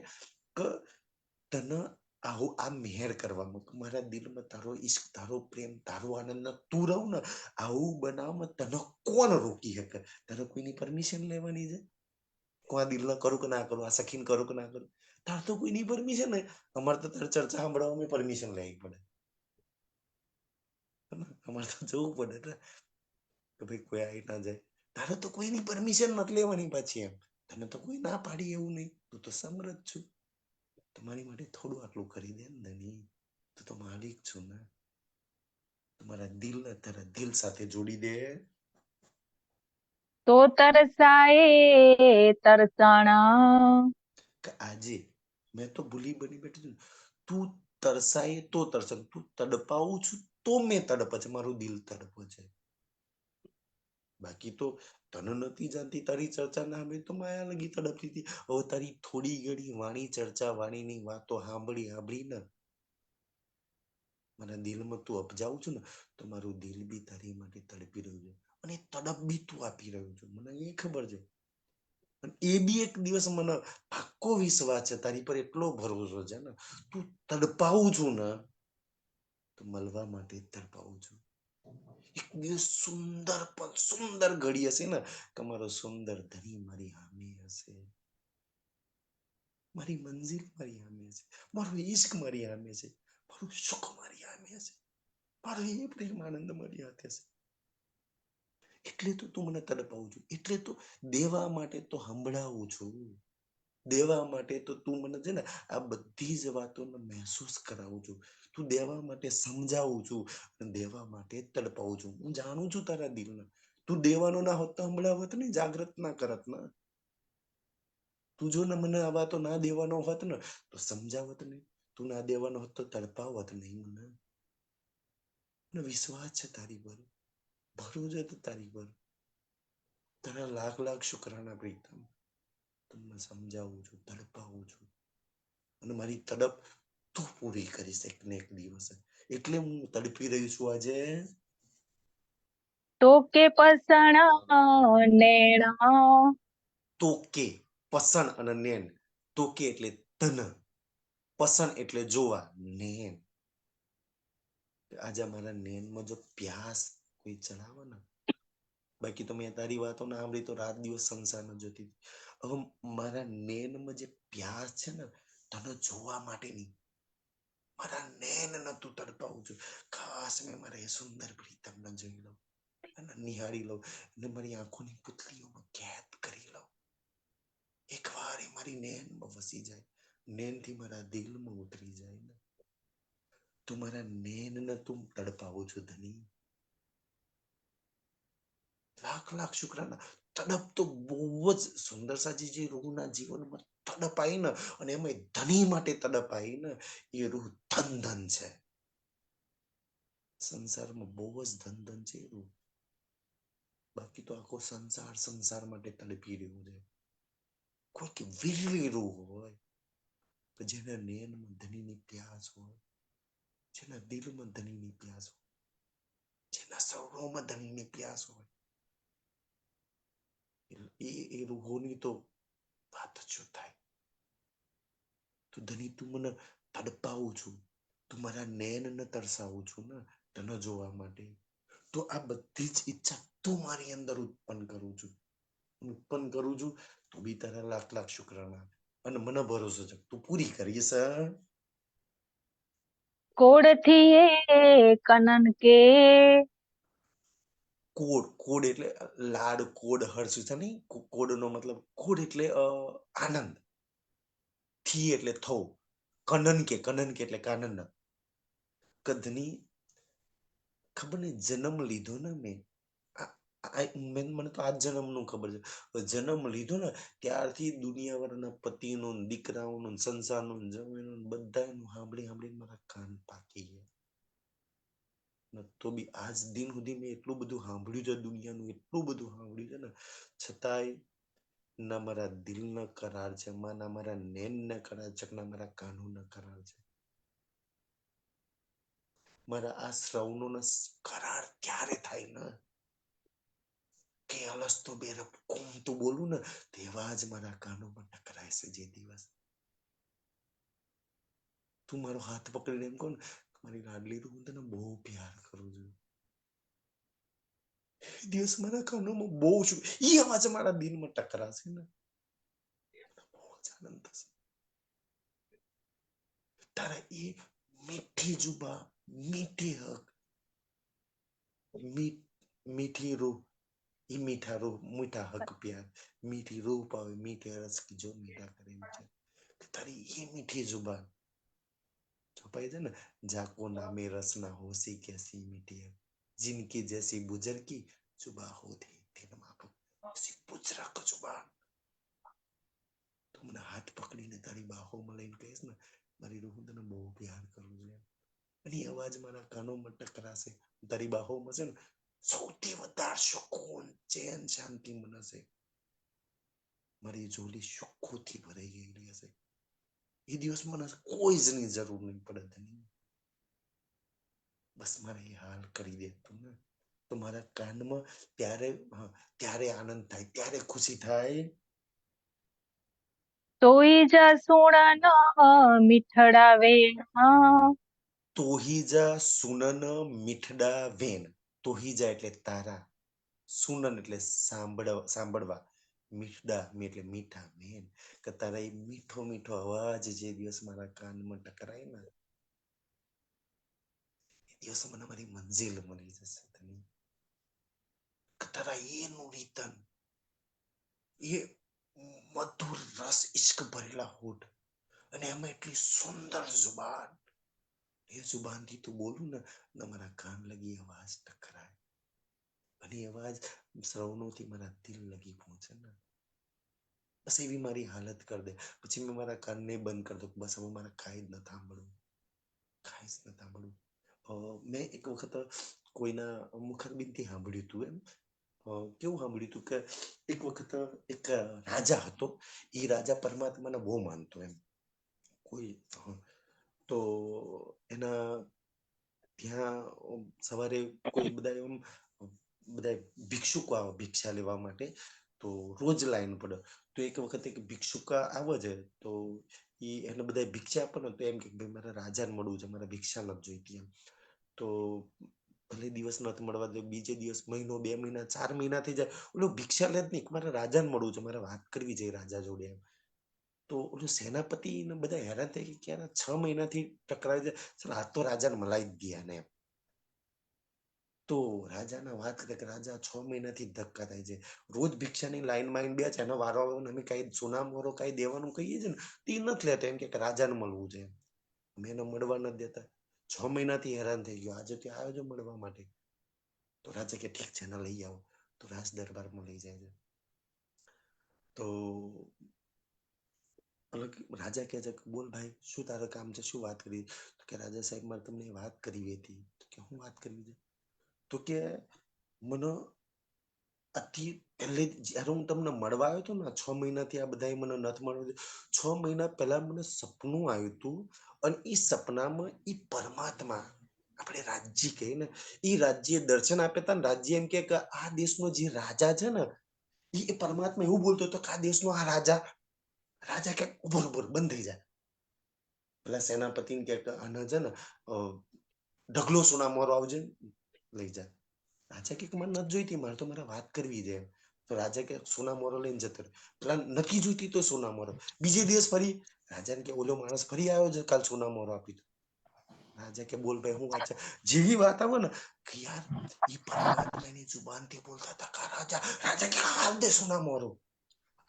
કે તને આવું આ મહેર કરવામાં, મારા દિલમાં તારો ઈશ્ક, તારો પ્રેમ, તારો આનંદ તું રહું ને, આવું બનાવમાં તને કોણ રોકી શકે. તને કોઈની પરમિશન લેવાની છે? આ દિલ ના કરું કે ના કરું, આ સખીન કરું કે ના કરું, તાર તો કોઈની પરમિશન નહીં. અમારે તો તારે ચર્ચા સાંભળવામાં પરમિશન લેવી પડે, અમારે તો જવું પડે ને કે ભાઈ કોઈ આવી ના જાય. તારે તો કોઈની પરમિશન નથી લેવાની પાછી. એમ તને તો કોઈ ના પાડી એવું નહીં, તું તો સમૃદ્ધ છું, તમારી માટે થોડું આટલું કરી દે ને ધની, તું તો માલિક છું ને. તમારા દિલ તારા દિલ સાથે જોડી દે, તો તરસાએ તરસાણા. કે આજે મેં તો ભૂલી બની બેઠી છું. તું તરસાય તો તરસે, તું તડપાવું છું તો મેં તડપ છે, મારું દિલ તડપ છે. બાકી તો તને નથી જાણતી, તારી ચર્ચા ના સાંભળી તો માયા લગી તડપતી હતી. હવે તારી થોડી ઘડી વાણી ચર્ચા વાણીની વાતો સાંભળી ને મારા દિલમાં તું અપજાવું છું ને, તો મારું દિલ બી તારી માટે તડપી રહ્યું છે, અને તડપ બી તું આપી રહ્યું છે, મને એ ખબર છે. એ બી એક દિવસ મને પાક્કો વિશ્વાસ છે, તારી પર એટલો ભરોસો છે ને, તું તડપાવું છું ને તો મળવા માટે તડપાવું છું. એક દિવસ સુંદર પણ સુંદર ઘડી હશે ને કે મારો સુંદર ધની મારી સામે હશે, મારી મંજિલ મારી સામે હશે, મારો ઈશ્ક મારી સામે છે, મારું સુખ મારી સામે હશે, મારો એ પ્રેમ આનંદ મારી હાથે છે. એટલે તો તું મને તડપાવું છું, એટલે તો દેવા માટે તો સંભળાવું છું, દેવા માટે તો તું મને છે ને આ બધી જ વાતોને મહેસૂસ કરાવું છું, તું દેવા માટે સમજાવું છું, અને દેવા માટે તડપાવું છું. હું જાણું છું તારા દિલને, તું દેવાનો ના હોત તો સંભળાવત ને, જાગૃત ના કરત ને. તું જો ને મને આ વાતો ના દેવાનો હોત ને તો સમજાવત નહીં, તું ના દેવાનો હોત તો તડપાવત નહીં મને વિશ્વાસ છે તારી પર, ભરોસો છે તારી પર. તારા લાખ લાખ શુક્રાના પ્રીતમ. તમને સમજાવું છું, તડપાવું છું, અને મારી તડપ તું પૂરી કરીશ એક ને એક દિવસે. એટલે હું તડપી રહી છું આજે. તો કે પસણા નેણા. તો કે પસંદ અને નેન, તો કે એટલે ધન, પસંદ એટલે જોવા, નેન આજે મારા નેનમાં જો પ્યાસ કોઈ ચડાવે ને, બાકી તો મેં તારી વાતો ના સાંભળી તો રાત દિવસ સંસાર ન જોતી. હવે મારા નેનમાં જે પ્યાસ છે ને તને જોવા માટેની, મારા નેન નતું તડપાવું છું, ખાસ મેં મારા એ સુંદર પ્રીતમને જોઈ લઉં અને નિહાળી લઉં, અને મારી આંખોની પુતલીઓમાં કેદ કરી લઉં. એકવાર એ મારી નેનમાં વસી જાય, નેનથી મારા દિલમાં ઉતરી જાય ને, તું મારા નેનને તું તડપાવું છું ધની. લાખ લાખ શુક્રાના. તડપ તો બહુ જ સુંદર સાજી જે રૂહના જીવનમાં તડપ આવી ને, અને એમાં ધની માટે તડપ આવી ને, એ રૂહ ધન ધન છે. સંસારમાં બહુ જ ધન ધન છે એ રૂહ. બાકી તો આખો સંસાર સંસાર માટે તડપી રહ્યું છે. કોઈક વીરલી રૂહ હોય કે જેના નેનમાં ધનીની પ્યાસ હોય, જેના દિલમાં ધનીની પ્યાસ હોય, જેના સૌરોમાં ધનીની પ્યાસ હોય, એ રૂહોની તો વાત જ શું થાય. તો ધની તું મને તડપાવું છું, તું મારા નેનને તરસાવું છું ને તને જોવા માટે, તો આ બધી જ ઈચ્છા તું મારી અંદર ઉત્પન્ન કરું છું, તો બી તારા લાખ લાખ શુક્રાના, અને મને ભરોસો છે તું પૂરી કરીશ. કોડથી એ કનન કે. કોડ, કોડ એટલે લાડ, કોડ હર્ષ છે નહીં, કોડ નો મતલબ, કોડ એટલે આનંદ, થી એટલે થવું, કનન કે એટલે કાનન. કદની ખબર ને જન્મ લીધો ને મેં મને તો આ જન્મનું ખબર છે. જન્મ લીધો ને ત્યારથી દુનિયાભરના પતિનું, દીકરાઓનું, સંસારનું, જમીનનું બધાનું સાંભળી સાંભળીને મારા કાન પાકી ગયા. તો બી આજ દિન સુધી મેં એટલું બધું સાંભળ્યું છે દુનિયાનું, એટલું બધું સાંભળ્યું છે ને, છતાંય ના મારા દિલના કરાર છે, ના મારા નૈનના કરાર છે, ના મારા કાનોના કરાર છે. મારા આ શ્રવણોના કરાર ક્યારે થાય ને કે અલસ્તો બેરબ કોમ તો બોલું ને તેવા જ મારા કાનોમાં ટકરાય છે. જે દિવસ તું મારો હાથ પકડીને એમ કહો ને મારી લાડલી, હું તને બહુ પ્યાર કરું છું, એ દિવસ મારા કાનોમાં બહુ છું, એ અવાજ મારા દિલમાં ટકરાશે ને બહુ જ આનંદ થશે. તારા એ મીઠી જુબા, મીઠી હક, मीठी रूह, ये मीठा रूह, मीठा हक प्यार, मीठी रूह पावे, मीठे रस की जो मीठा करे विचार. तारी ये मीठी जुबान छुपाई है ना, जाको नामे रस ना हो सी कैसी मीठी है, जिनकी जैसी बुजर की जुबा होती दिन मापक, ऐसी बुजरा का जुबान. तुमने हाथ पकड़ीने तारी बाहों લઈને કહીશ ને મારી રૂહ તને બહુ પ્યાર કરું છું, અને એ અવાજ મારા કાનોમાં ટકરાશે, તારી બાહોમાં છે ને સૌથી વધારે સુકૂન, ચેન, શાંતિ મળશે. મારી જોડી સુખોથી ભરાઈ ગયેલી હશે. એ દિવસ મને કોઈ જ ની જરૂર નહીં પડે ધણી, બસ મારે એ હાલ કરી દે તું ને તો મારા કાનમાં ત્યારે આનંદ થાય, ત્યારે ખુશી થાય. સોઈ જા સોણાના મીઠડા વેણ. તોહીજા સુનન મીઠડા વેન. તોહીજા એટલે તારા, સુનન એટલે સાંભળવા, મીઠડા એટલે મીઠા વેન, કે તારા એ મીઠો મીઠો અવાજ જે દિવસ મારા કાનમાં ટકરાય ને એ દિવસ મને મારી મંજિલ મળી જશે. તારા એનું રીતન, એ મધુર રસ ઇશ્ક ભરેલા હોઠ, અને એમાં એટલી સુંદર જુબાન, એ જુબાન થી તું બોલું ને મારા કાન લગી અવાજ ટકરાય, અને અવાજ શ્રવણોથી મારા દિલ લગી પહોંચે ને બસ એવી મારી હાલત કરી દે. પછી મેં મારા કાનને બંધ કરી દઉં, બસ હવે મારે કાંઈ જ ન સાંભળવું, કાંઈ જ ન સાંભળવું. મેં એક વખત કોઈના મુખરબીનથી સાંભળ્યું હતું એમ, કેવું સાંભળ્યું હતું કે એક વખત એક રાજા હતો, એ રાજા પરમાત્માને બહુ માનતો એમ કોઈ, તો એના ત્યાં સવારે કોઈ બધા ભિક્ષુકો આવે ભિક્ષા લેવા માટે, તો રોજ લાઈન પડે. તો એક વખત એક ભિક્ષુકા આવે છે, તો એને બધા ભિક્ષા આપે ને તો એમ કે ભાઈ મારે રાજાને મળવું છે, મારે ભિક્ષા નથી જોઈતી એમ. તો ભલે દિવસ નથી મળવા દે, બીજે દિવસ મહિનો, 2 મહિના, 4 મહિના થઈ જાય, ઓલો ભિક્ષા લે જ નહીં, મારે રાજાને મળવું છે, મારે વાત કરવી છે રાજા જોડે એમ. તો ઓલું સેનાપતિ ને બધા હેરાન થાય કે ક્યારે 6 મહિનાથી ટકરાય છે, ચાલ આ તો રાજાને મલાઈ જ ગયા ને એમ. તો રાજાના વાત કરે કે રાજા 6 મહિનાથી ધક્કા થાય છે, રોજ ભિક્ષાની લાઈનમાં આવીને બે છે, એનો વારો અમે કઈ સોના મોરો કઈ દેવાનું કહીએ છીએ ને તે નથી લેતા, એમ કે રાજાને મળવું છે, અમે એને મળવા નથી દેતા. 6 મહિનાથી હેરાન થઈ ગયો, આજે ત્યાં આવ્યો છો મળવા માટે. તો રાજા કે ઠીક છે, એને લઈ આવો. તો રાજ દરબારમાં લઈ જાય છે. તો રાજા કહે છે બોલ ભાઈ શું તારે કામ છે, શું વાત કરી? તો કે રાજા સાહેબ મારે તમને વાત કરવી હતી. તો કે હું વાત કરવી છે? તો કે મને અતિ પહેલે જયારે હું તમને મળવા આવ્યો હતો ને 6 મહિનાથી આ બધા મને નથી મળવા, 6 મહિના પહેલા મને સપનું આવ્યું હતું, અને એ સપનામાં એ પરમાત્મા આપણે રાજ્ય કહીએ ને એ રાજ્ય દર્શન આપ્યા હતા ને, રાજ્ય એમ કે આ દેશનો જે રાજા છે ને એ પરમાત્મા એવું બોલતો હતો કે આ દેશનો આ રાજા કે ઉભર બંધ થઈ જાય. પેલા સેનાપતિ કે આને છે ને ઢગલો સોના મોરો આવજે લઈ જાય. રાજા કે મને નથી જોઈતી, મારે તો મારે વાત કરવી છે. તો રાજા કે સોના મોરો લઈને જતો રહ્યો. પેલા નથી જોઈતી તો સોના મોરો. બીજે દિવસ ફરી રાજાને કે ઓલો માણસ ફરી આવ્યો છે, કાલ સોના મોરો આપી દો. રાજા કે બોલ ભાઈ હું વાત છે? જેવી વાત આવે ને કે યાર એ પરમાત્માની જુબાનથી બોલતા હતા રાજા કે હાલ દે સોના મોરો.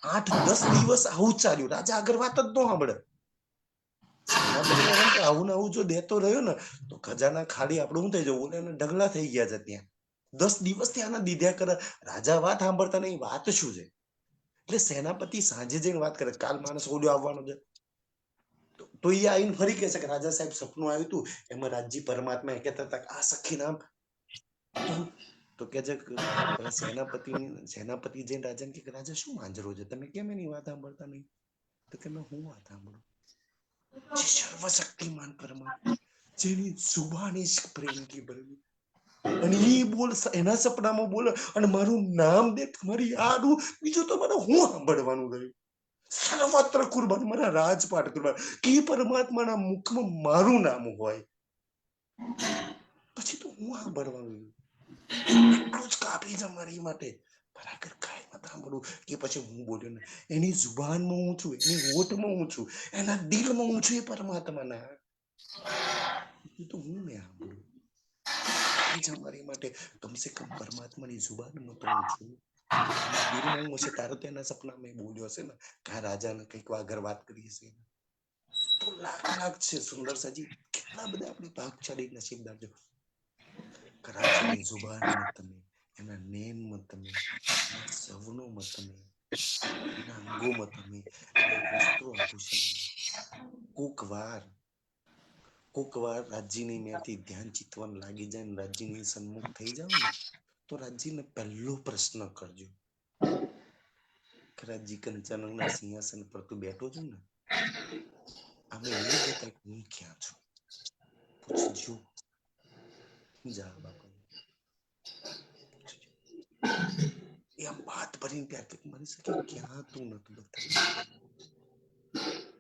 8-10 દિવસ આવું ચાલ્યું, રાજા આગળ વાત જ ન સાંભળે. સેનાપતિને એમ કે આવું ને આવું જો દેતો રહ્યો ને તો ખજાના ખાલી આપણું શું થઈ જવું, ઓલે ઢગલા થઈ ગયા છે ત્યાં. 10 દિવસથી આના દીધા કરે. રાજા વાત સાંભળતા નહીં. વાત શું છે? એટલે સેનાપતિ સાંજે જઈને વાત કરે, કાલ માણસ ઓડિયો આવવાનો છે. તો એ આવીને ફરી કહે છે કે રાજા સાહેબ સપનું આવ્યું હતું, એમાં રાજજી પરમાત્મા કહેતા હતા આ સખી નામ તો કે છે પેલા સેનાપતિ જઈને રાજાને કે રાજા શું માંજરો છે, તમે કેમ એની વાત સાંભળતા નહીં? તો કે મેં હું વાત સાંભળું? જે સર્વશક્તિમાન પરમાત્મા, જેની જુબાની પ્રેમથી ભરેલી, અને એ બોલ એના સપનામાં બોલે અને મારું નામ દે, તમારી યાદ બીજું તો મને હું સાંભળવાનું રહ્યું? સર્વત્ર કુરબાન, મારા રાજપાટ કુરબાન. કે પરમાત્માના મુખમાં મારું નામ હોય પછી તો હું સાંભળવાનું? એટલું જ કાફી છે મારી માટે. બરાબર કાંઈ નથી સાંભળવું. કે પછી હું બોલ્યો ને, એની જુબાનમાં હું છું, એની હોઠમાં હું છું, એના દિલમાં હું છું, એ પરમાત્માના. તો હું મેં સાંભળ્યું કાંઈ છે મારી માટે. કમસે કમ પરમાત્માની જુબાનમાં તો હું છું. એના દિલમાં હું હશે તારે તો એના સપના મેં બોલ્યો હશે ને, કા રાજાને કંઈક આગળ વાત કરી હશે. તો લાખ છે સુંદરસાજી. કેટલા બધા આપણે ભાગશાળી નસીબદાર છો. કરાચીની જુબાનમાં તમે, એના નેનમાં તમે, એના સવનોમાં તમે, એના અંગોમાં તમે, એના વસ્ત્રો આભૂષણમાં. કોક વાર રાજ્યની મેથી ધ્યાન ચિતવન લાગી જાય ને રાજ્યની સન્મુખ થઈ જાવ ને, તો રાજ્યને પહેલો પ્રશ્ન કરજો કે રાજ્ય કંચનના સિંહાસન પર તું બેઠો છું ને, આમે એવું બતાય હું ક્યાં છું, પૂછજો. જા બાપા એ આમ વાત ભરીને ત્યાં કે મને સકે ક્યાં તું નતું બતાવ્યું?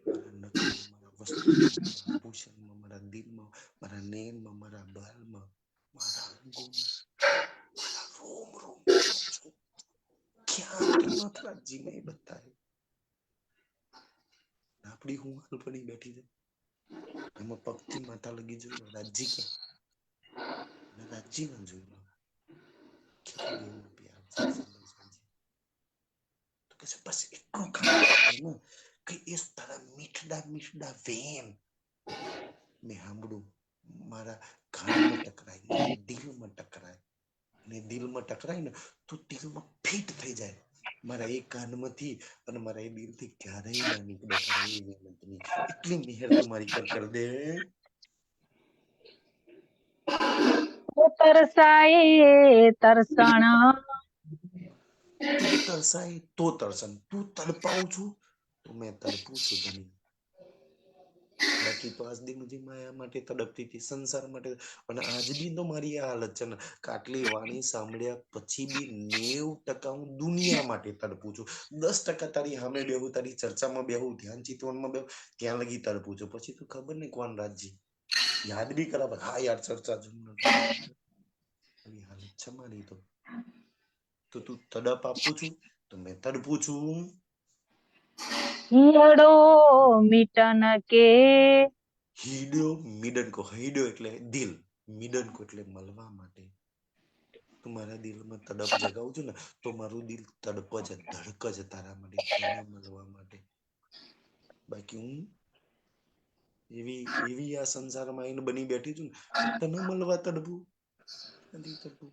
મારા નખમાં, મારા વસ્ત્રોમાં, મારા આભૂષણમાં, મારા દિલમાં, મારા નેનમાં, મારા બાલમાં, મારા અંગોમાં, મારા રોમમાં હું છું. ક્યાં તું નથી રાજજી નહીં બતાવ્યું? આપડી હું હાલ પડી બેઠી છે એમાં પગથી માથા લગી જોઈ રાજજી ક્યાં? અને રાજજી ના જોઈ લો. કેટલું એવો પ્યાર છે સુંદરસાજી. તો કે બસ એટલું કામ કરવાનું કે એ તારા મીઠડા વેન મેં સાંભળું, મારા કાનમાં ટકરાય, મારા દિલમાં ટકરાય, અને દિલમાં ટકરાય ને તો દિલમાં ફિટ થઈ જાય. મારા એ કાનમાંથી અને મારા એ દિલથી ક્યારેય ના નીકળે તારા એ વિનંતી. એટલી મહેર તું મારી પર કર દે. તરસાય તરસણ, તું તરસાય તો તરસન, તું તડપાવું છું તો મેં તડપું છું ધણી. બાકી તો આજ દી મુझे માયા માટે તડપતી હતી, સંસાર માટે. અને આજ બી તો મારી આ હાલત છે ને, આટલી વાણી સાંભળ્યા પછી બી 90% હું દુનિયા માટે તડપું છું. 10% તારી સામે બેહું, તારી ચર્ચામાં બેહું, ધ્યાન ચિતવનમાં બેહું, ત્યાં લગી તડપું છું. પછી તો ખબર નહીં કોણ રાજજી યાદ બી કરાવે. હા યાર ચર્ચા આવી હાલત છે મારી તો તું તડપ આપું છું તો મેં તડપું છું. હિયડો મીટન કે, હીડ્યો મિડન કો, હીડ્યો એટલે દિલ, મિડન કો એટલે મળવા માટે. તું મારા દિલમાં તડપ જગાવું છું ને તો મારું દિલ તડપ છે, ધડક છે તારા માટે, તને મળવા માટે. બાકી હું એવી આ સંસારમાં આવીને બની બેઠી છું ને તને મળવા તડપું નથી તડપું.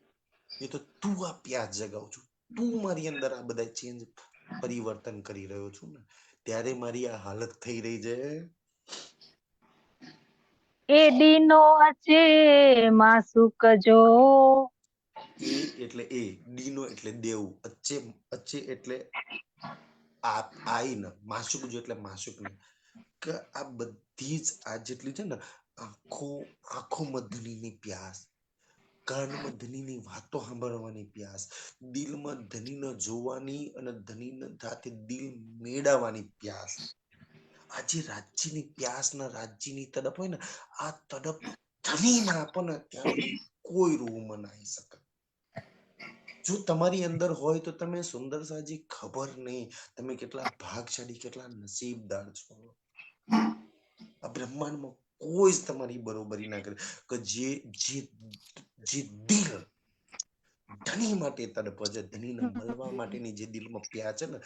એ તો તું આ પ્યાસ જગાવું છું, તું મારી અંદર આ બધા ચેન્જ પરિવર્તન કરી રહ્યો છું ને ત્યારે મારી આ હાલત થઈ રહી છે. એ દીનો અચે માસુક જો, એ એટલે એ, ડીનો એટલે દેવું, અચ્ચે એટલે આઈ ને, માસુક જો એટલે માસુક ને. કે આ બધી જ આ જેટલી છે ને આંખો ધનીની પ્યાસ, કાનમાં ધનીની વાતો સાંભળવાની પ્યાસ, દિલમાં ધનીને જોવાની અને ધનીને સાથે દિલ મેળવવાની પ્યાસ. આજે રાજ્યની પ્યાસ ના રાજ્યની તડપ હોય ને, આ તડપ ધની ના આપે ને ત્યાં લગી કોઈ રૂમાં ના આવી શકે. જો તમારી અંદર હોય તો તમે સુંદરસાજી ખબર નહીં તમે કેટલા ભાગશાળી, કેટલા નસીબદાર છો. આ બ્રહ્માંડમાં કોઈ જ તમારી બરોબરી ના કરે કે જે દિલ ધની માટે તડપ છે, ધનીને મળવા માટેની જે દિલમાં પ્યાસ છે ને,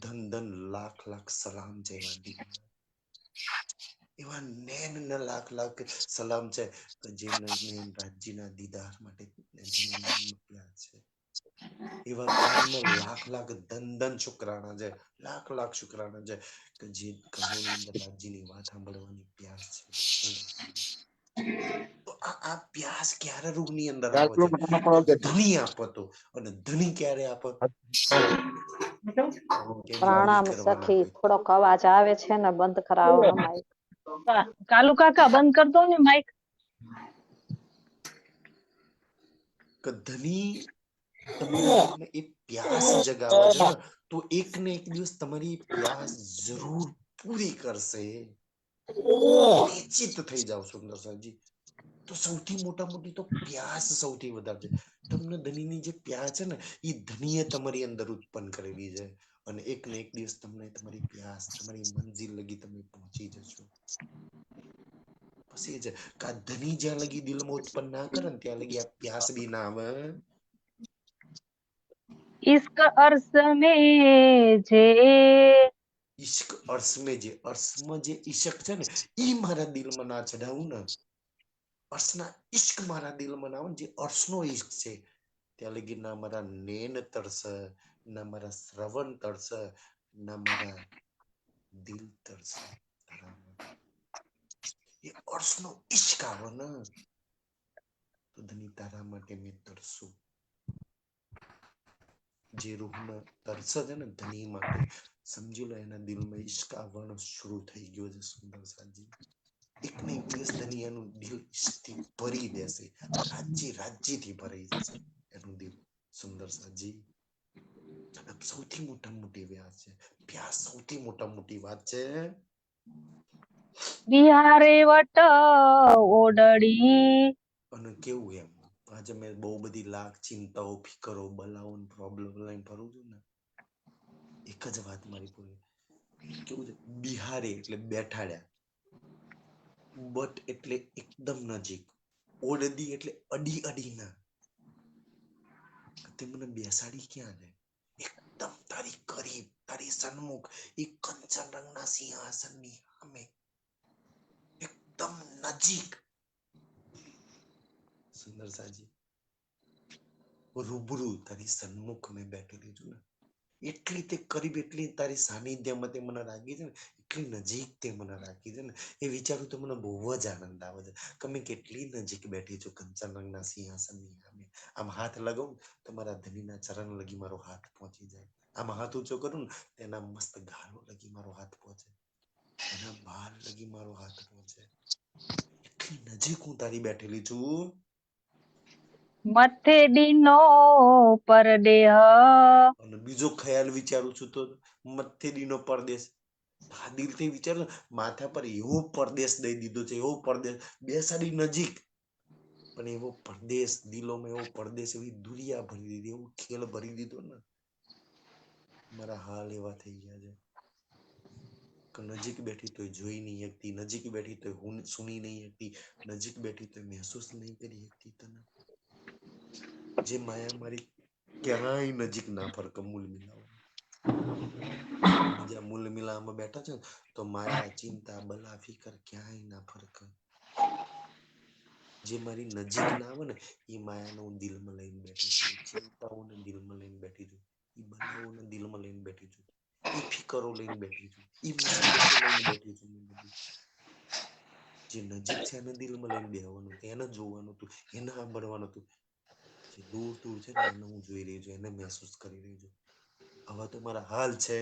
ધન લાખ સલામ છે એવા દિલ. એવા નૈનના લાખ લાખ સલામ છે કે જે નૈન રાજ્યના દીદાર માટે ધણીમાં પ્યાર છે. એવા કરોડનો લાખ લાખ ધન શુક્રાણા છે, લાખ લાખ શુક્રાણા છે કે જે કાનોની અંદર રાજ્યની વાત સાંભળવાની પ્યાસ છે. તો આ પ્યાસ ક્યારે રૂમની અંદર આવે છે? તો ધણી આપતો. અને ધણી ક્યારે આપે? પ્રણામ સખી, થોડોક અવાજ આવે છે ને, બંધ કરાવો માઈક. કાલુ કાકા બંધ કર દો ને માઈક. કે ધણી તમારા દિલમાં એ પ્યાસ જગાવે છે ને, તો એક ને એક દિવસ તમારી પ્યાસ જરૂર પૂરી કરશે. નિશ્ચિત થઈ જાવ સુંદરસાજી. તો સૌથી મોટી તો પ્યાસ સૌથી વધારે છે. તમને ધણીની જે પ્યાસ છે ને, એ ધણીએ તમારી અંદર ઉત્પન્ન કરેલી છે. અને એક ને એક દિવસ તમને તમારી પ્યાસ, તમારી મંજિલ લગી તમે પહોંચી જશો. પછી છે કે આ ધણી જ્યાં લગી દિલમાં ઉત્પન્ન ના કરે ને, ત્યાં લગી આ પ્યાસ બી ના આવે. इश्क अर्श में जे ઈશ્ક અર્શમાં જે ઈશક છે ને, ઈ મારા દિલમાં ના ચડાવું ને, અર્શના ઈશ્ક મારા દિલમાં ના આવે, જે અર્શનો ઈશ્ક છે, ત્યાં લગી ના મારા નેન તરસે, ના મારા શ્રવણ તરસે, ના મારા દિલ તરસે. એ અર્શનો ઈશ્ક આવે ને, તો ધની તારા માટે મેં તરસું. જે રૂહમાં તરસે છે ને ધની માટે, સમજી લો એના દિલમાં ઈશ્ક આવવાનો શરૂ થઈ ગયો છે. સુંદર સાજી, એક ને એક દિવસ ધનિયાનું દિલ ઈશ્કથી ભરી દેશે. રાજ્યથી ભરાઈ જશે એનું દિલ. સુંદર સાજી, સૌથી મોટી વાત છે પ્યાસ. સૌથી મોટી વાત છે. બિહારે વટ ઓડડી. અને કેવું એમ, આજે મેં બહુ બધી લાખ ચિંતાઓ, ફિકરો, બલાઓ, પ્રોબ્લેમ લઈને ફરું છું ને, એક જ વાત મારી પૂરી. કેવું છે, બિહારે એટલે બેઠાડ્યા, બટ એટલે એકદમ નજીક, ઓડદી એટલે અડી ના. તે મને બેસાડી ક્યાં છે? એકદમ તારી કરીબ, તારી સન્મુખ, એક કંચન રંગના સિંહાસનની સામે, એકદમ નજીક. સુંદર સાજી, રૂબરૂ તારી સન્મુખ મેં બેઠેલી છું ને, એટલી તે કરીબ, એટલી તારી સાનિધ્યમાં તે મને રાખી છે ને, એટલી નજીક તે મને રાખી છે ને, એ વિચારું તો મને બહુ જ આનંદ આવે છે કે મેં કેટલી નજીક બેઠી છું કંચન રંગના સિંહાસનની સામે. આમ હાથ લગાવું તો મારા ધણીના ચરણ લગી મારો હાથ પહોંચી જાય. આમ હાથ ઊંચો કરું ને, તેના મસ્ત ગાલો લગી મારો હાથ પહોંચે, એના બાલ લગી મારો હાથ પહોંચે. એટલી નજીક હું તારી બેઠેલી છું. મથે દીનો પરદેહ. અને બીજો ખ્યાલ વિચારું છું તો મથે દીનો પરદેશ. આ દિલથી વિચારો, માથા પર એવો પરદેશ દઈ દીધો છે, એવો પરદેશ, બેસાડી નજીક, પણ એવો પરદેશ દિલોમાં, એવો પરદેશ, એવી દુનિયા ભરી દીધી, એવો ખેલ ભરી દીધો ને, મારા હાલ એવા થઈ ગયા છે કે નજીક બેઠી તોય જોઈ નહીં શકતી, નજીક બેઠી તોય હું સુની નહીં શકતી, નજીક બેઠી તોય મહેસૂસ નહીં કરી શકતી તને. જે માયા મારી ક્યાંય નજીક ના ફરકે મૂલ મિલાવો. જ્યાં મૂલ મિલાવવામાં બેઠા છે તો માયા, ચિંતા, બલા, ફિકર ક્યાંય ના ફરકે. જે મારી નજીક ના આવે ને, એ માયાને હું દિલમાં લઈને બેઠી છું, ચિંતાઓને દિલમાં લઈને બેઠી છું, એ બલાઓને દિલમાં લઈને બેઠી છું, એ ફિકરો લઈને બેઠી છું, એ મુસીબતો લઈને બેઠી છું. જે નજીક છે એને દિલમાં લઈને બેહવાનું, એને જોવાનું હતું, એને સાંભળવાનું હતું. જે દૂર છે ને, એને હું જોઈ રહી છું, એને મહેસૂસ કરી રહી છું. આવા તો મારા હાલ છે.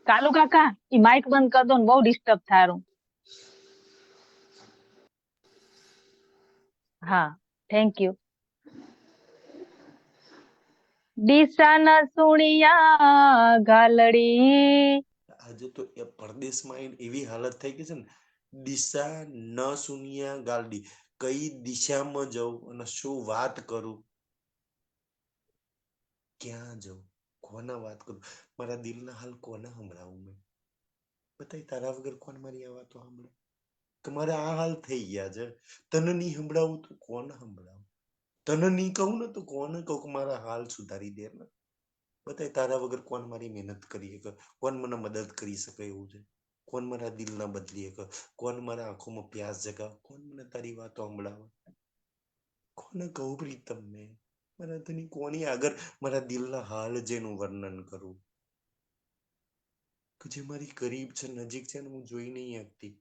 કાલુ કાકા, ઈ માઈક બંધ કર દો ને, બહુ ડિસ્ટર્બ થારું. હા, થેન્ક યુ. દિશા ન સુણિયા ગાલડી. આજે તો એ પરદેશમાં એવી હાલત થઈ ગઈ છે ને, દિશા ન સુનિયા ગાલડી. કઈ દિશામાં જવું અને શું વાત કરું, ક્યાં જવું, કોના વાત કરું, મારા દિલના હાલ કોને સંભળાવું મેં? બતાય, તારા વગર કોણ મારી આ વાતો સાંભળે? કે મારે આ હાલ થઈ ગયા છે, તને નહીં સંભળાવું તો કોને સંભળાવું? તને નહીં કહું ને તો કોને કહું કે મારા હાલ સુધારી દે ને? બતાય, તારા વગર કોણ મારી મહેનત કરી શકે, કોણ મને મદદ કરી શકે એવું છે? કોણ મારા દિલના બદલી એક, કોણ મારા આંખોમાં પ્યાસ જગાવ, કોણ મને તારી વાતો સંભળાવે, કોને કહું પ્રીતમ ને મારા તને કોની આગળ મારા દિલના હાલ જેનું વર્ણન કરું કે જે મારી કરીબ છે, નજીક છે ને હું જોઈ નહીં શકતી,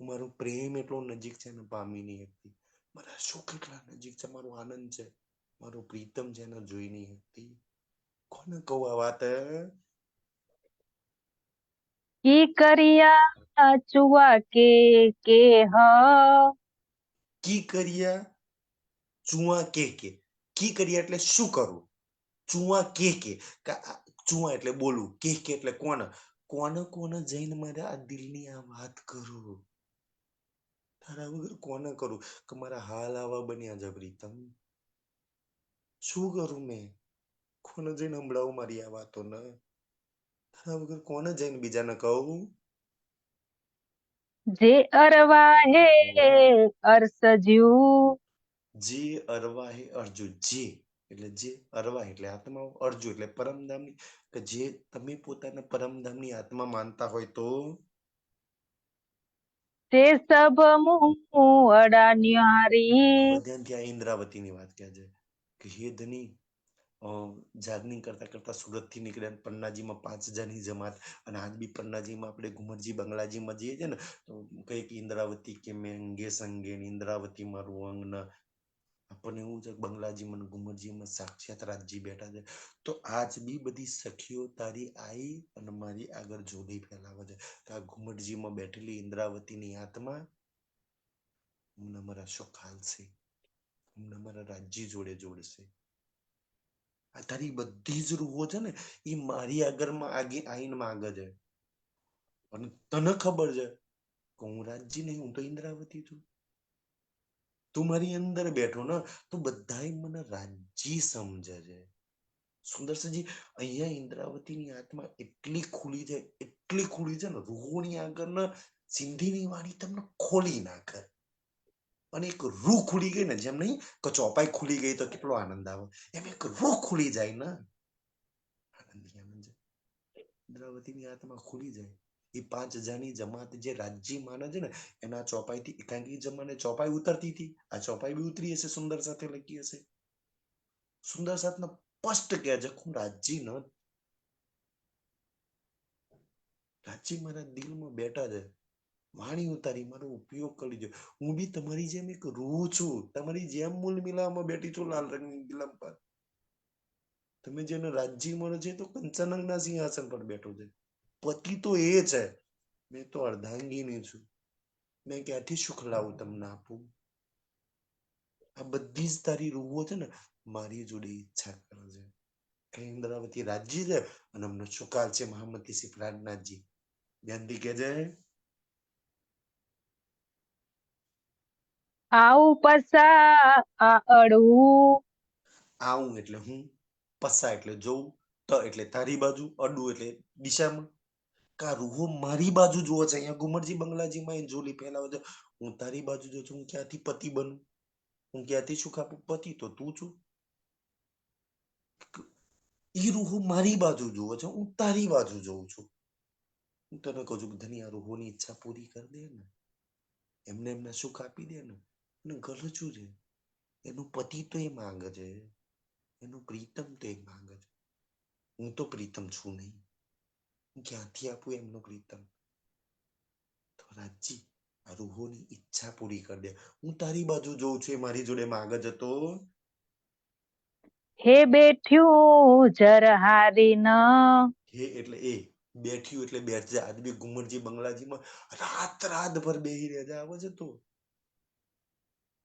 મારો પ્રેમ એટલો નજીક છે ને પામી નહીં શકતી, મારા સુખ એટલા નજીક છે, મારો આનંદ છે, મારો પ્રીતમ છે ને જોઈ નહીં શકતી, કોને કહું આ વાત? કી કરિયા ચુવા કે હ કી કરિયા ચુઆ કે કી કરિયા એટલે શું કરું, ચુઆ કે ચુઆ એટલે બોલું, કે એટલે કોણ, કોને કોને જઈને મારે આ દિલની આ વાત કરું, તારા વગર કોને કરું કે મારા હાલ આવા બન્યા છે પ્રીતમ, શું કરું મેં, કોને જઈને સંભળાવું મારી આ વાતો ને, તારા વગર કોને જઈને બીજાને કહું? જે અરવાહે અરસજ્યું, જે અરવાહે અર્જુ, જે એટલે જે અરવાહ એટલે આત્મા, અર્જુ એટલે પરમધામની, કે જે તમે પોતાના પરમધામની આત્મા માનતા હોય તો તે સબ મું અડા ન્યારી. હવે ધ્યાનથી આ ઇન્દ્રાવતીની વાત કહે છે કે હે ધની, જાગની કરતા કરતા સુરત થી નીકળ્યા, પન્નાજીમાં 5000ની જમાત, અને આજ બી પન્નાજીમાં આપણે ઘુમરજી બંગલાજીમાં જઈએ છે ને તો કઈક ઇન્દ્રાવતી કે મેં અંગે સંગે ઇન્દ્રાવતી મારું અંગ ન, આપણને એવું છે બંગલાજીમાં ઘુમરજીમાં સાક્ષાત રાજજી બેઠા છે, તો આજ બી બધી સખીઓ તારી આઈ અને મારી આગળ જોડી ફેલાવે છે કે આ ઘુમરજીમાં બેઠેલી ઇન્દ્રાવતીની આત્મા અમને મારા સુખ હાલશે, અમને મારા રાજ્ય જોડે જોડશે, આ તારી બધી જ રૂહો છે ને એ મારી આગળમાં આઈને માંગે છે, અને તને ખબર છે કે હું રાજ્ય નહીં, હું તો ઇન્દ્રાવતી છું, તું મારી અંદર બેઠો ને તો બધા મને રાજ્ય સમજે છે. સુંદરસિંહજી, અહીંયા ઇન્દ્રાવતીની આત્મા એટલી ખુલી છે, એટલી ખુલી છે ને, રૂહોની આગળ ને સિંધીની વાણી તમને ખોલી નાખે, અને એક રૂહ ખુલી ગઈ ને, જેમ નહીં કે ચોપાઈ ખુલી ગઈ તો કેટલો આનંદ આવે, એમ એક રૂહ ખુલી જાય ને આનંદ છે. ઇન્દ્રાવતીની આત્મા ખુલી જાય, એ 5000ની જમાત જે રાજ્ય માને છે ને એના ચોપાઈ થી, કારણ કે એ જમાને ચોપાઈ ઉતરતી હતી, આ ચોપાઈ બી ઉતરી હશે, સુંદર સાથે લખી હશે, સુંદર સાથે સ્પષ્ટ કહે છે હું રાજ્ય ન, રાજ્ય મારા દિલમાં બેઠા છે, વાણી ઉતારી મારો ઉપયોગ કરી દો, હું બી તમારી જેમ એક રૂહ છું, તમારી જેમ મૂલ મિલામાં બેઠી છું લાલ રંગની ગિલમ પર, તમે જેને રાજ્ય મળે છે તો કંચનના સિંહાસન પર બેઠો છે, પતિ તો એ છે, મેં તો અર્ધાંગીની છું, મેં ક્યાંથી સુખ લાવું તમને આપું, આ બધી જ તારી રૂહો છે ને મારી જોડે ઈચ્છા કરે છે કે ઇન્દ્રાવતી રાજ્ય છે અને અમને સુકાલ છે મહામતી શ્રી પ્રાણનાથજી, ધ્યાનથી કહેજે. આવું પસા આ અડવું, આવું એટલે હું, પસા એટલે જોઉં, ત એટલે તારી બાજુ, અડું એટલે દિશામાં, કા રૂહો મારી બાજુ જોવે છે, અહીંયા ઘુમરજી બંગલાજીમાં જોલી ફેલાવે છે, હું તારી બાજુ જોઉં છું, હું ક્યાંથી પતિ બનું, હું ક્યાંથી સુખ આપું, પતિ તો તું છું, એ રૂહો મારી બાજુ જોવે છે, હું તારી બાજુ જોઉં છું, હું તને કહું છું કે ધની આ રૂહોની ઈચ્છા પૂરી કરી દે ને, એમને એમને સુખ આપી દે ને, અને ગલચું છે એનું પતિ તો એ માંગે છે, એનું પ્રીતમ તો એ માંગે છે, હું તો પ્રીતમ છું નહીં, હું ક્યાંથી આપું એમનો પ્રીતમ, તો રાજજી આ રૂહોની ઈચ્છા પૂરી કરી દે, હું તારી બાજુ જોઉં છું, એ મારી જોડે માંગે છે તો હે બેઠ્યું જરહારી ન, હે એટલે એ, બેઠ્યું એટલે બેઠ જા, આદમી ઘુમરજી બંગલાજીમાં રાત રાત ભર બેહી રહ્યા આવે છે તો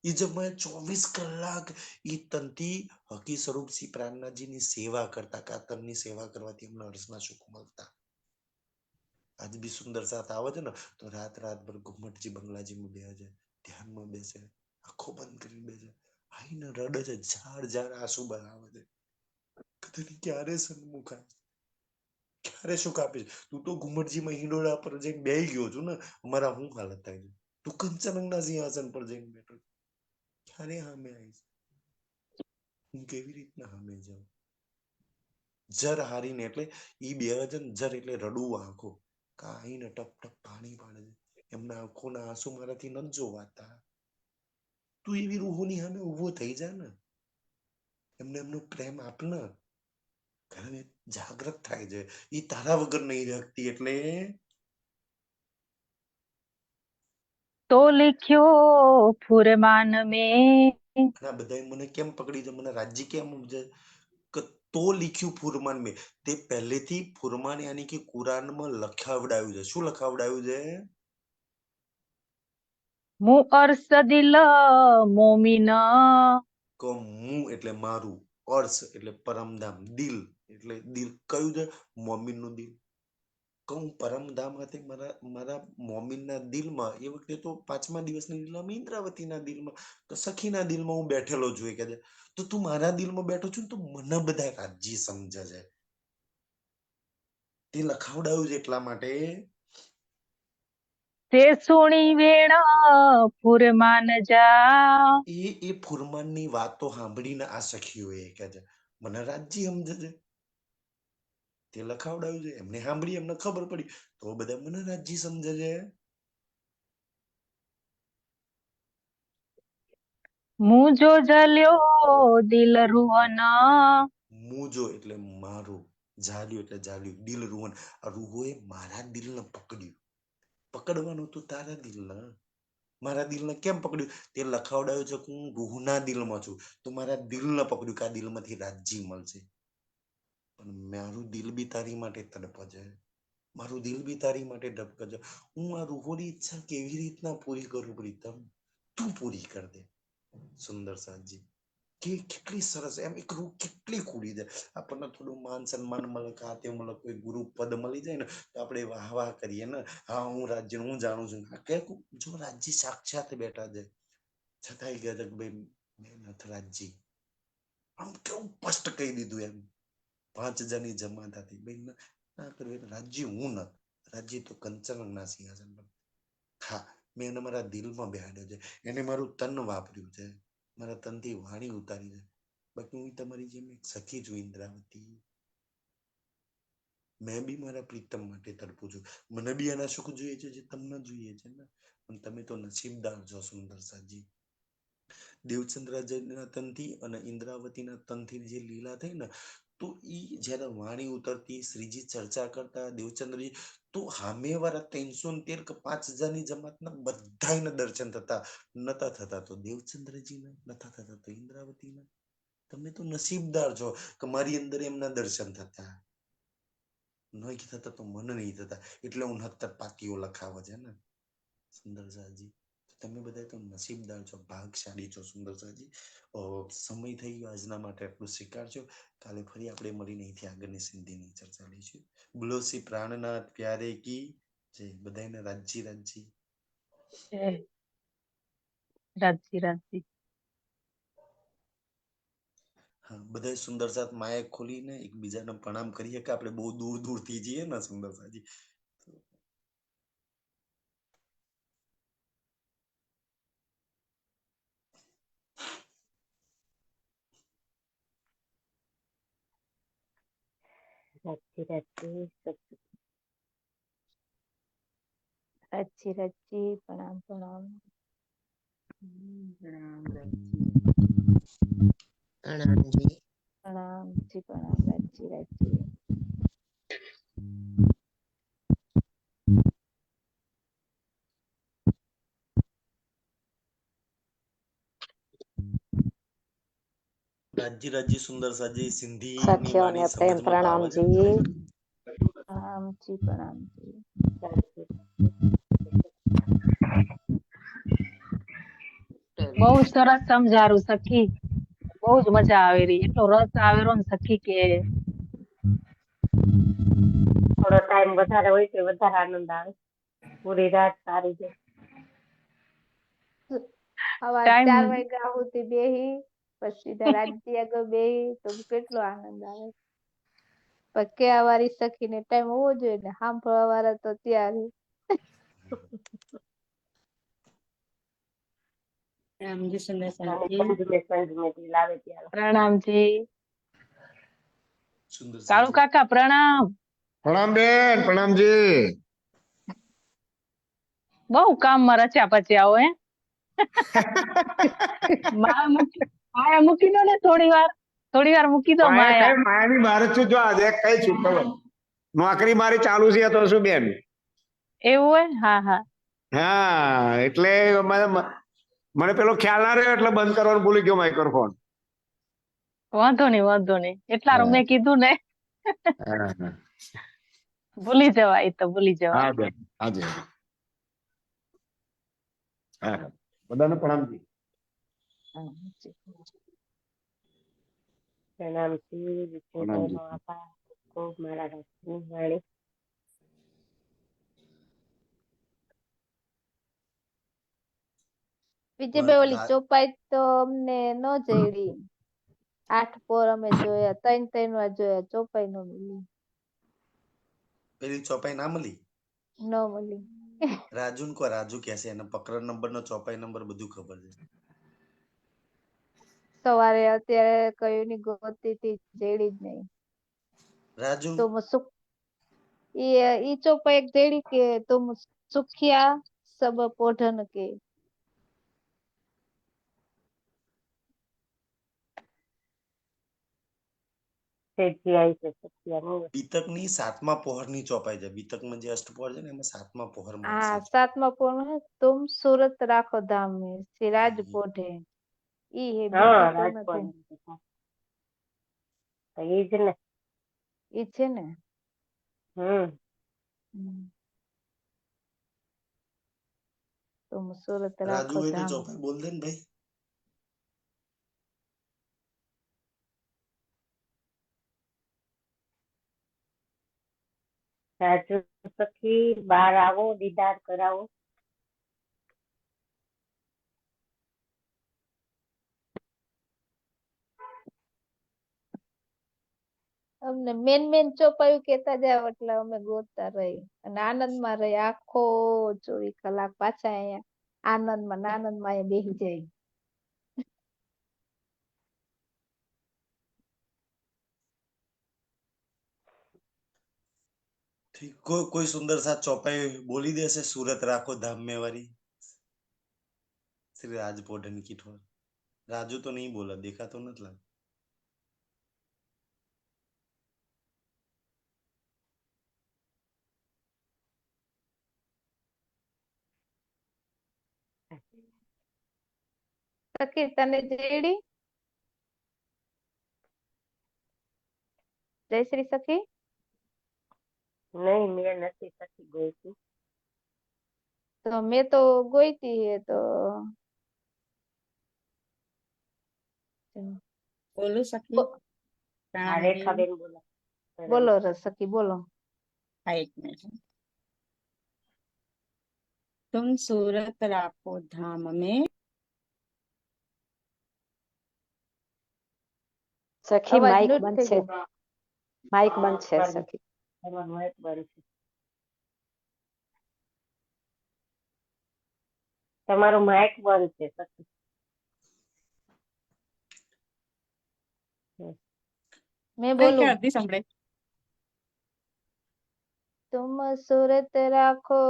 એ જમાએ 24 કલાક એ તંતી હકી સ્વરૂપ શ્રી પ્રાણનાથજીની સેવા કરતા, કાતરની સેવા કરવાથી એમને અર્શના સુખ મળતા, આજ બી સુંદર સાથ આવે છે ને તો રાત રાત ભર ઘુમટજી બંગલાજીમાં બેસે છે, ધ્યાનમાં બેસે, આંખો બંધ કરી બેસે, આઈને રડે છે, ઝાર ઝાર આંસુ બહાવે છે, કદી ક્યારે સન્મુખ આવે, ક્યારે સુખ આપે છે, તું તો ઘુમટજીમાં હિંડોળા પર જઈને બેહી ગયો છું ને, અમારા શું હાલત થાય છે, તું કંચનના સિંહાસન પર જઈને બેઠો, ક્યારે સામે આવીશ, હું કેવી રીતના સામે જાઉં, જર હારીને એટલે ઈ બે જણ, જર એટલે રડવું આંખો, કાંઈ ને ટપ ટપ પાણી પાડે છે. એમના આંખોના આંસુ મારાથી નથી જોવાતા. તું એવી રૂહોની સામે ઉભો થઈ જા ને, એમને એમનો પ્રેમ આપ ને. કારણ એ જાગ્રત થાય છે, એ તારા વગર નહીં રાખતી. એટલે तो लिख्यो फुरमान में। આ બધા મને કેમ પકડી છે, મને રાજ્ય કેમ સમજે કે તો લીખ્યું ફુરમાન મેં, તે પહેલેથી ફુરમાન યાની કે કુરાનમાં લખાવડાવ્યું છે. શું લખાવડાવ્યું છે? मु अरसदिल मोमिन। કે હું એટલે મારું, અર્શ એટલે પરમધામ, દિલ એટલે દિલ કયું છે? મોમીનનું દિલ. કે હું પરમધામ હતી મારા મોમીનના દિલમાં. એ વખતે તો 5મા દિવસની લીલામાં ઇન્દ્રાવતીના દિલમાં, તો સખીના દિલમાં હું બેઠેલો છું. કે તો તું મારા દિલમાં બેઠો છું ને, તો મને બધા રાજ્ય સમજે છે. તે લખાવડાવ્યું છે એટલા માટે. તે સુણી વેણ ફુરમાન જા। એ ફુરમાનની વાતો સાંભળીને આ સખીઓએ કે છે મને રાજ્ય સમજે છે. તે લખાવડાવ્યું છે, એમને સાંભળી, એમને ખબર પડી, તો બધા મને રાજ્ય સમજે છે. મુજો જલ્યો દિલ રૂહન। મુજો એટલે મારું, જાલ્યું એટલે જાલ્યું, દિલ રૂહન, આ રૂહોએ મારા દિલને પકડ્યું. પકડવાનું તો તારા દિલને. મારા દિલને કેમ પકડ્યું? તે લખાવડાવ્યું છે કે હું રૂહના દિલમાં છું, તો મારા દિલને પકડ્યું કે આ દિલમાંથી રાજ્ય મળશે. પણ મારું દિલ બી તારી માટે તડપે છે, મારું દિલ બી તારી માટે ધબકે છે. હું આ રૂહોની ઈચ્છા કેવી રીતના પૂરી કરું પ્રીતમ? તું પૂરી કર દે. સુંદર સાજી કે કેટલી સરસ, એમ એક રૂહ કેટલી કુડી છે. આપણને થોડું માન સન્માન મળે, કાતે મળે, કોઈ ગુરુ પદ મળી જાય ને, તો આપણે વાહ વાહ કરીએ ને, હા હું રાજ્ય હું જાણું છું. કે જો રાજ્ય સાક્ષાત બેઠા છે, છતાંય ગયા છે કે ભાઈ મેં નથી રાજ્ય. આમ કેવું સ્પષ્ટ કહી દીધું એમ. 5000ની જમાત હતી, ભાઈ ના કર્યું રાજ્ય હું નથી. રાજ્ય તો કંચનના સિંહાસન પર. હા, મેં એને મારા દિલમાં બેહાડ્યો છે, એને મારું તન વાપર્યું છે, મારા તનથી વાણી ઉતારી છે. બાકી હું તમારી જેમ એક સખી છું ઇન્દ્રાવતી. મેં બી મારા પ્રીતમ માટે તડપું છું. મને બી એના સુખ જોઈએ છે જે તમને જોઈએ છે ને. પણ તમે તો નસીબદાર છો સુંદર સાજી. દેવચંદ્રના તનથી અને ઇન્દ્રાવતીના તનથી જે લીલા થઈ ને, તો ઈ જયારે વાણી ઉતરતી, શ્રીજી ચર્ચા કરતા, દેવચંદ્રજી, તો સામે વાળા 313 કે 5000ની જમાતના બધાને દર્શન થતા. નતા થતા તો દેવચંદ્રજીના, નતા થતા તો ઇન્દ્રાવતીના. તમે તો નસીબદાર છો કે મારી અંદર એમના દર્શન થતા. નહીં થતા તો મને નહીં થતા. એટલે હું 69 પાતીઓ લખાવે છે ને સુંદર સાજી. તમે બધા તો નસીબદાર છો, ભાગશાળી છો સુંદર સાજી. સમય થઈ ગયો આજના માટે, આટલું સ્વીકારજો. કાલે ફરી આપણે મળીને અહીંથી આગળની સિદ્ધિની ચર્ચા લઈશું. બોલો શ્રી પ્રાણનાથ પ્યારે કી જય. બધાને રાજ્ય રાજ્ય. રાજ્ય રાજ્ય। હા, બધા સુંદર સાથ માયક ખોલીને એકબીજાને પ્રણામ કરીએ કે આપણે બહુ દૂર દૂર થી જઈએ ને સુંદર સાજી. राज्य राज्य राज्य प्रणाम प्रणाम। प्रणाम राज्य। प्रणाम जी। प्रणाम जी प्रणाम राज्य राज्य। રાજ્ય રાજ્ય સુંદર સાજી. સિંધી સખીઓને પ્રેમ પ્રણામ જી। प्रणाम जी प्रणाम जी। બહુ સરસ સમજારું સખી, બહુ જ મજા આવી રહી, એટલો રસ આવેલો ને સખી કે થોડો ટાઈમ વધારે હોય તો વધારે આનંદ આવે, પૂરી રાત સારી જાય। સવાર 4 વાગ્યા સુધી બેહી, પછી સીધા રાજ્ય આગળ બેહી તો કેટલો આનંદ આવે. પણ કહેવા વાળી સખીને ટાઈમ હોવો જોઈએ ને, સાંભળવા વાળા તો ત્યારે પ્રણામ જી। સુંદર કાળુ સાજી. કાકા પ્રણામ। પ્રણામ બેન, પ્રણામજી। બહુ કામમાં રચ્યા પચ્યા હોય હે? માયા મૂકી દો ને થોડી વાર મૂકી દો માયા. માયાની બહાર જ છું જો આજે કઈ છું ખબર નોકરી મારી ચાલુ છે તો શું બેન એવું હોય? હા હા હા એટલે મને પેલો ખ્યાલ ના રહ્યો એટલે બંધ કરવાનું ભૂલી ગયો માઇક્રોફોન વાંધો નહીં એટલાનું મેં કીધું ને. ભૂલી જવાય તો ભૂલી જવાય. હા બેન હાજી હા બધાને પ્રણામજી પ્રણામજી વિષ્ણુભાઈ બાપા ખૂબ મારા રસની વાણી વિજયભાઈ ઓલી ચોપાઈ તો અમને ન જડી. 8 પોર અમે જોયા, 3 વાર જોયા, ચોપાઈ ન મળી. પેલી ચોપાઈ ના મળી? ન મળી. રાજુ ને કો, રાજુ કહેશે એને પકડ નંબર નો ચોપાઈ નંબર બધું ખબર છે. સવારે અત્યારે કયું ની ગોતી હતી, જેડી જ નહીં. રાજુ तुम सुख ये चौपाई एक जेड़ी के तुम सुखिया सब पोढ़न के શેઠજી આવી છે સત્યાનું બીતક ની 7મા પહોર ની ચોપાઈ છે. બીતક માં જે અષ્ટપહોર છે ને એમાં 7મા પહોર માં हाँ 7मा पोर में तुम सूरत राखो धाम में सिराज पोढ़े ई है હા बीजी तो રાજકોટ નથી તો ઈ જ ને ઈ છે ને तुम सूरत રાજુ राखो હોય તો धाम ચોપાઈ બોલ દે ને ભાઈ. રાજુ સખી બહાર આવો દીદાર કરાવો અમને મેન ચોપાયું કેતા જાવ એટલે અમે ગોતતા રહી અને આનંદમાં રહી આખો 24 કલાક પાછા અહીંયા આનંદમાં અહીંયા બેસી જાય. કોઈ સુંદર સાથ ચોપાઈ બોલી દેશે સુરત રાખો धाम में वाली श्री राज पोढ़न की ठोर. राजू तो नहीं बोला, देखा तो नहीं लगा. સખી તને જેડી જયશ્રી સખી નહીં મેં નથી સખી ગોઈતી તો મેં તો ગોઈતી હે તો બોલો સખી આ રેખાબેન બોલો બોલો સખી બોલો. हाँ एक मिनट तुम सूरत राखो धाम में સખી અવાજ માઇક મ્યુટ બંધ થઈ છે ગયો. માઇક બંધ છે સખી તમારું માઇક બંધ છે તમારું માઇક બંધ છે સખી मैं कई बोलूं क्या दी संभळे तुम सूरत राखो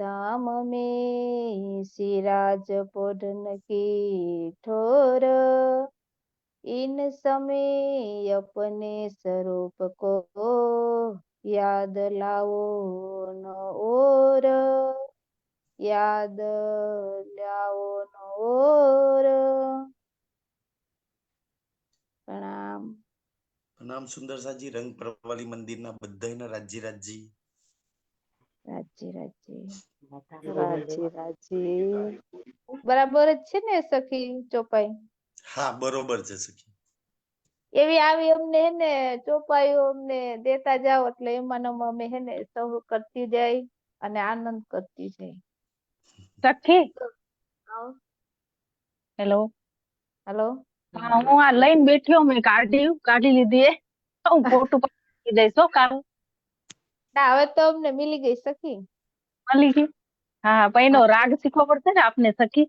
धाम में सिराज पोढ़न की ठोर इन समय अपने स्वरूप को याद लाओ न और याद लाओ न और प्रणाम. નામ સુંદર સાજી રંગ પ્રવાલી મંદિરના બધાયના રાજ્ય રાજ્ય રાજી રાજી રાજી રાજી બરાબર જ છે ને સખી ચોપાઈ હા બરોબર છે સખી. એવી આવી અમને હે ને ચોપાઈઓ અમને દેતા જાઓ એટલે એમાં અમે હે ને સૌ કરતી જાય અને આનંદ કરતી જાય. સખી હેલો હેલો હા હું આ લઈને બેઠી મેં કાઢી લીધી હું ફોટો પાડી દઈશ કાલ ના હવે તો અમને મિલી ગઈ સખી મળી ગઈ. હા પણ એનો રાગ શીખવો પડશે ને આપને સખી.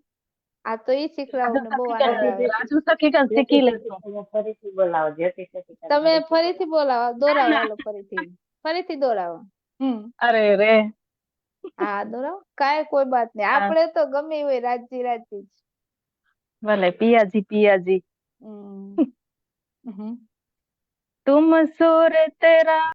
આ તો ઈ શીખડાવું ને બહુ આનંદ આવે. રાજુ સખી કાલ શીખી લેજો. ફરીથી બોલાવો જ્યોતિ સખી તમે ફરીથી બોલાવો દોરાવો હાલો ફરીથી દોરાવો. અરે રે હા દોરાવ, કાંઈ કોઈ બાત નહીં. આપણે તો ગમે હોય રાજી રાજી જ. ભલે પિયાજી પિયાજી. હમ. તુમ સુર તેરા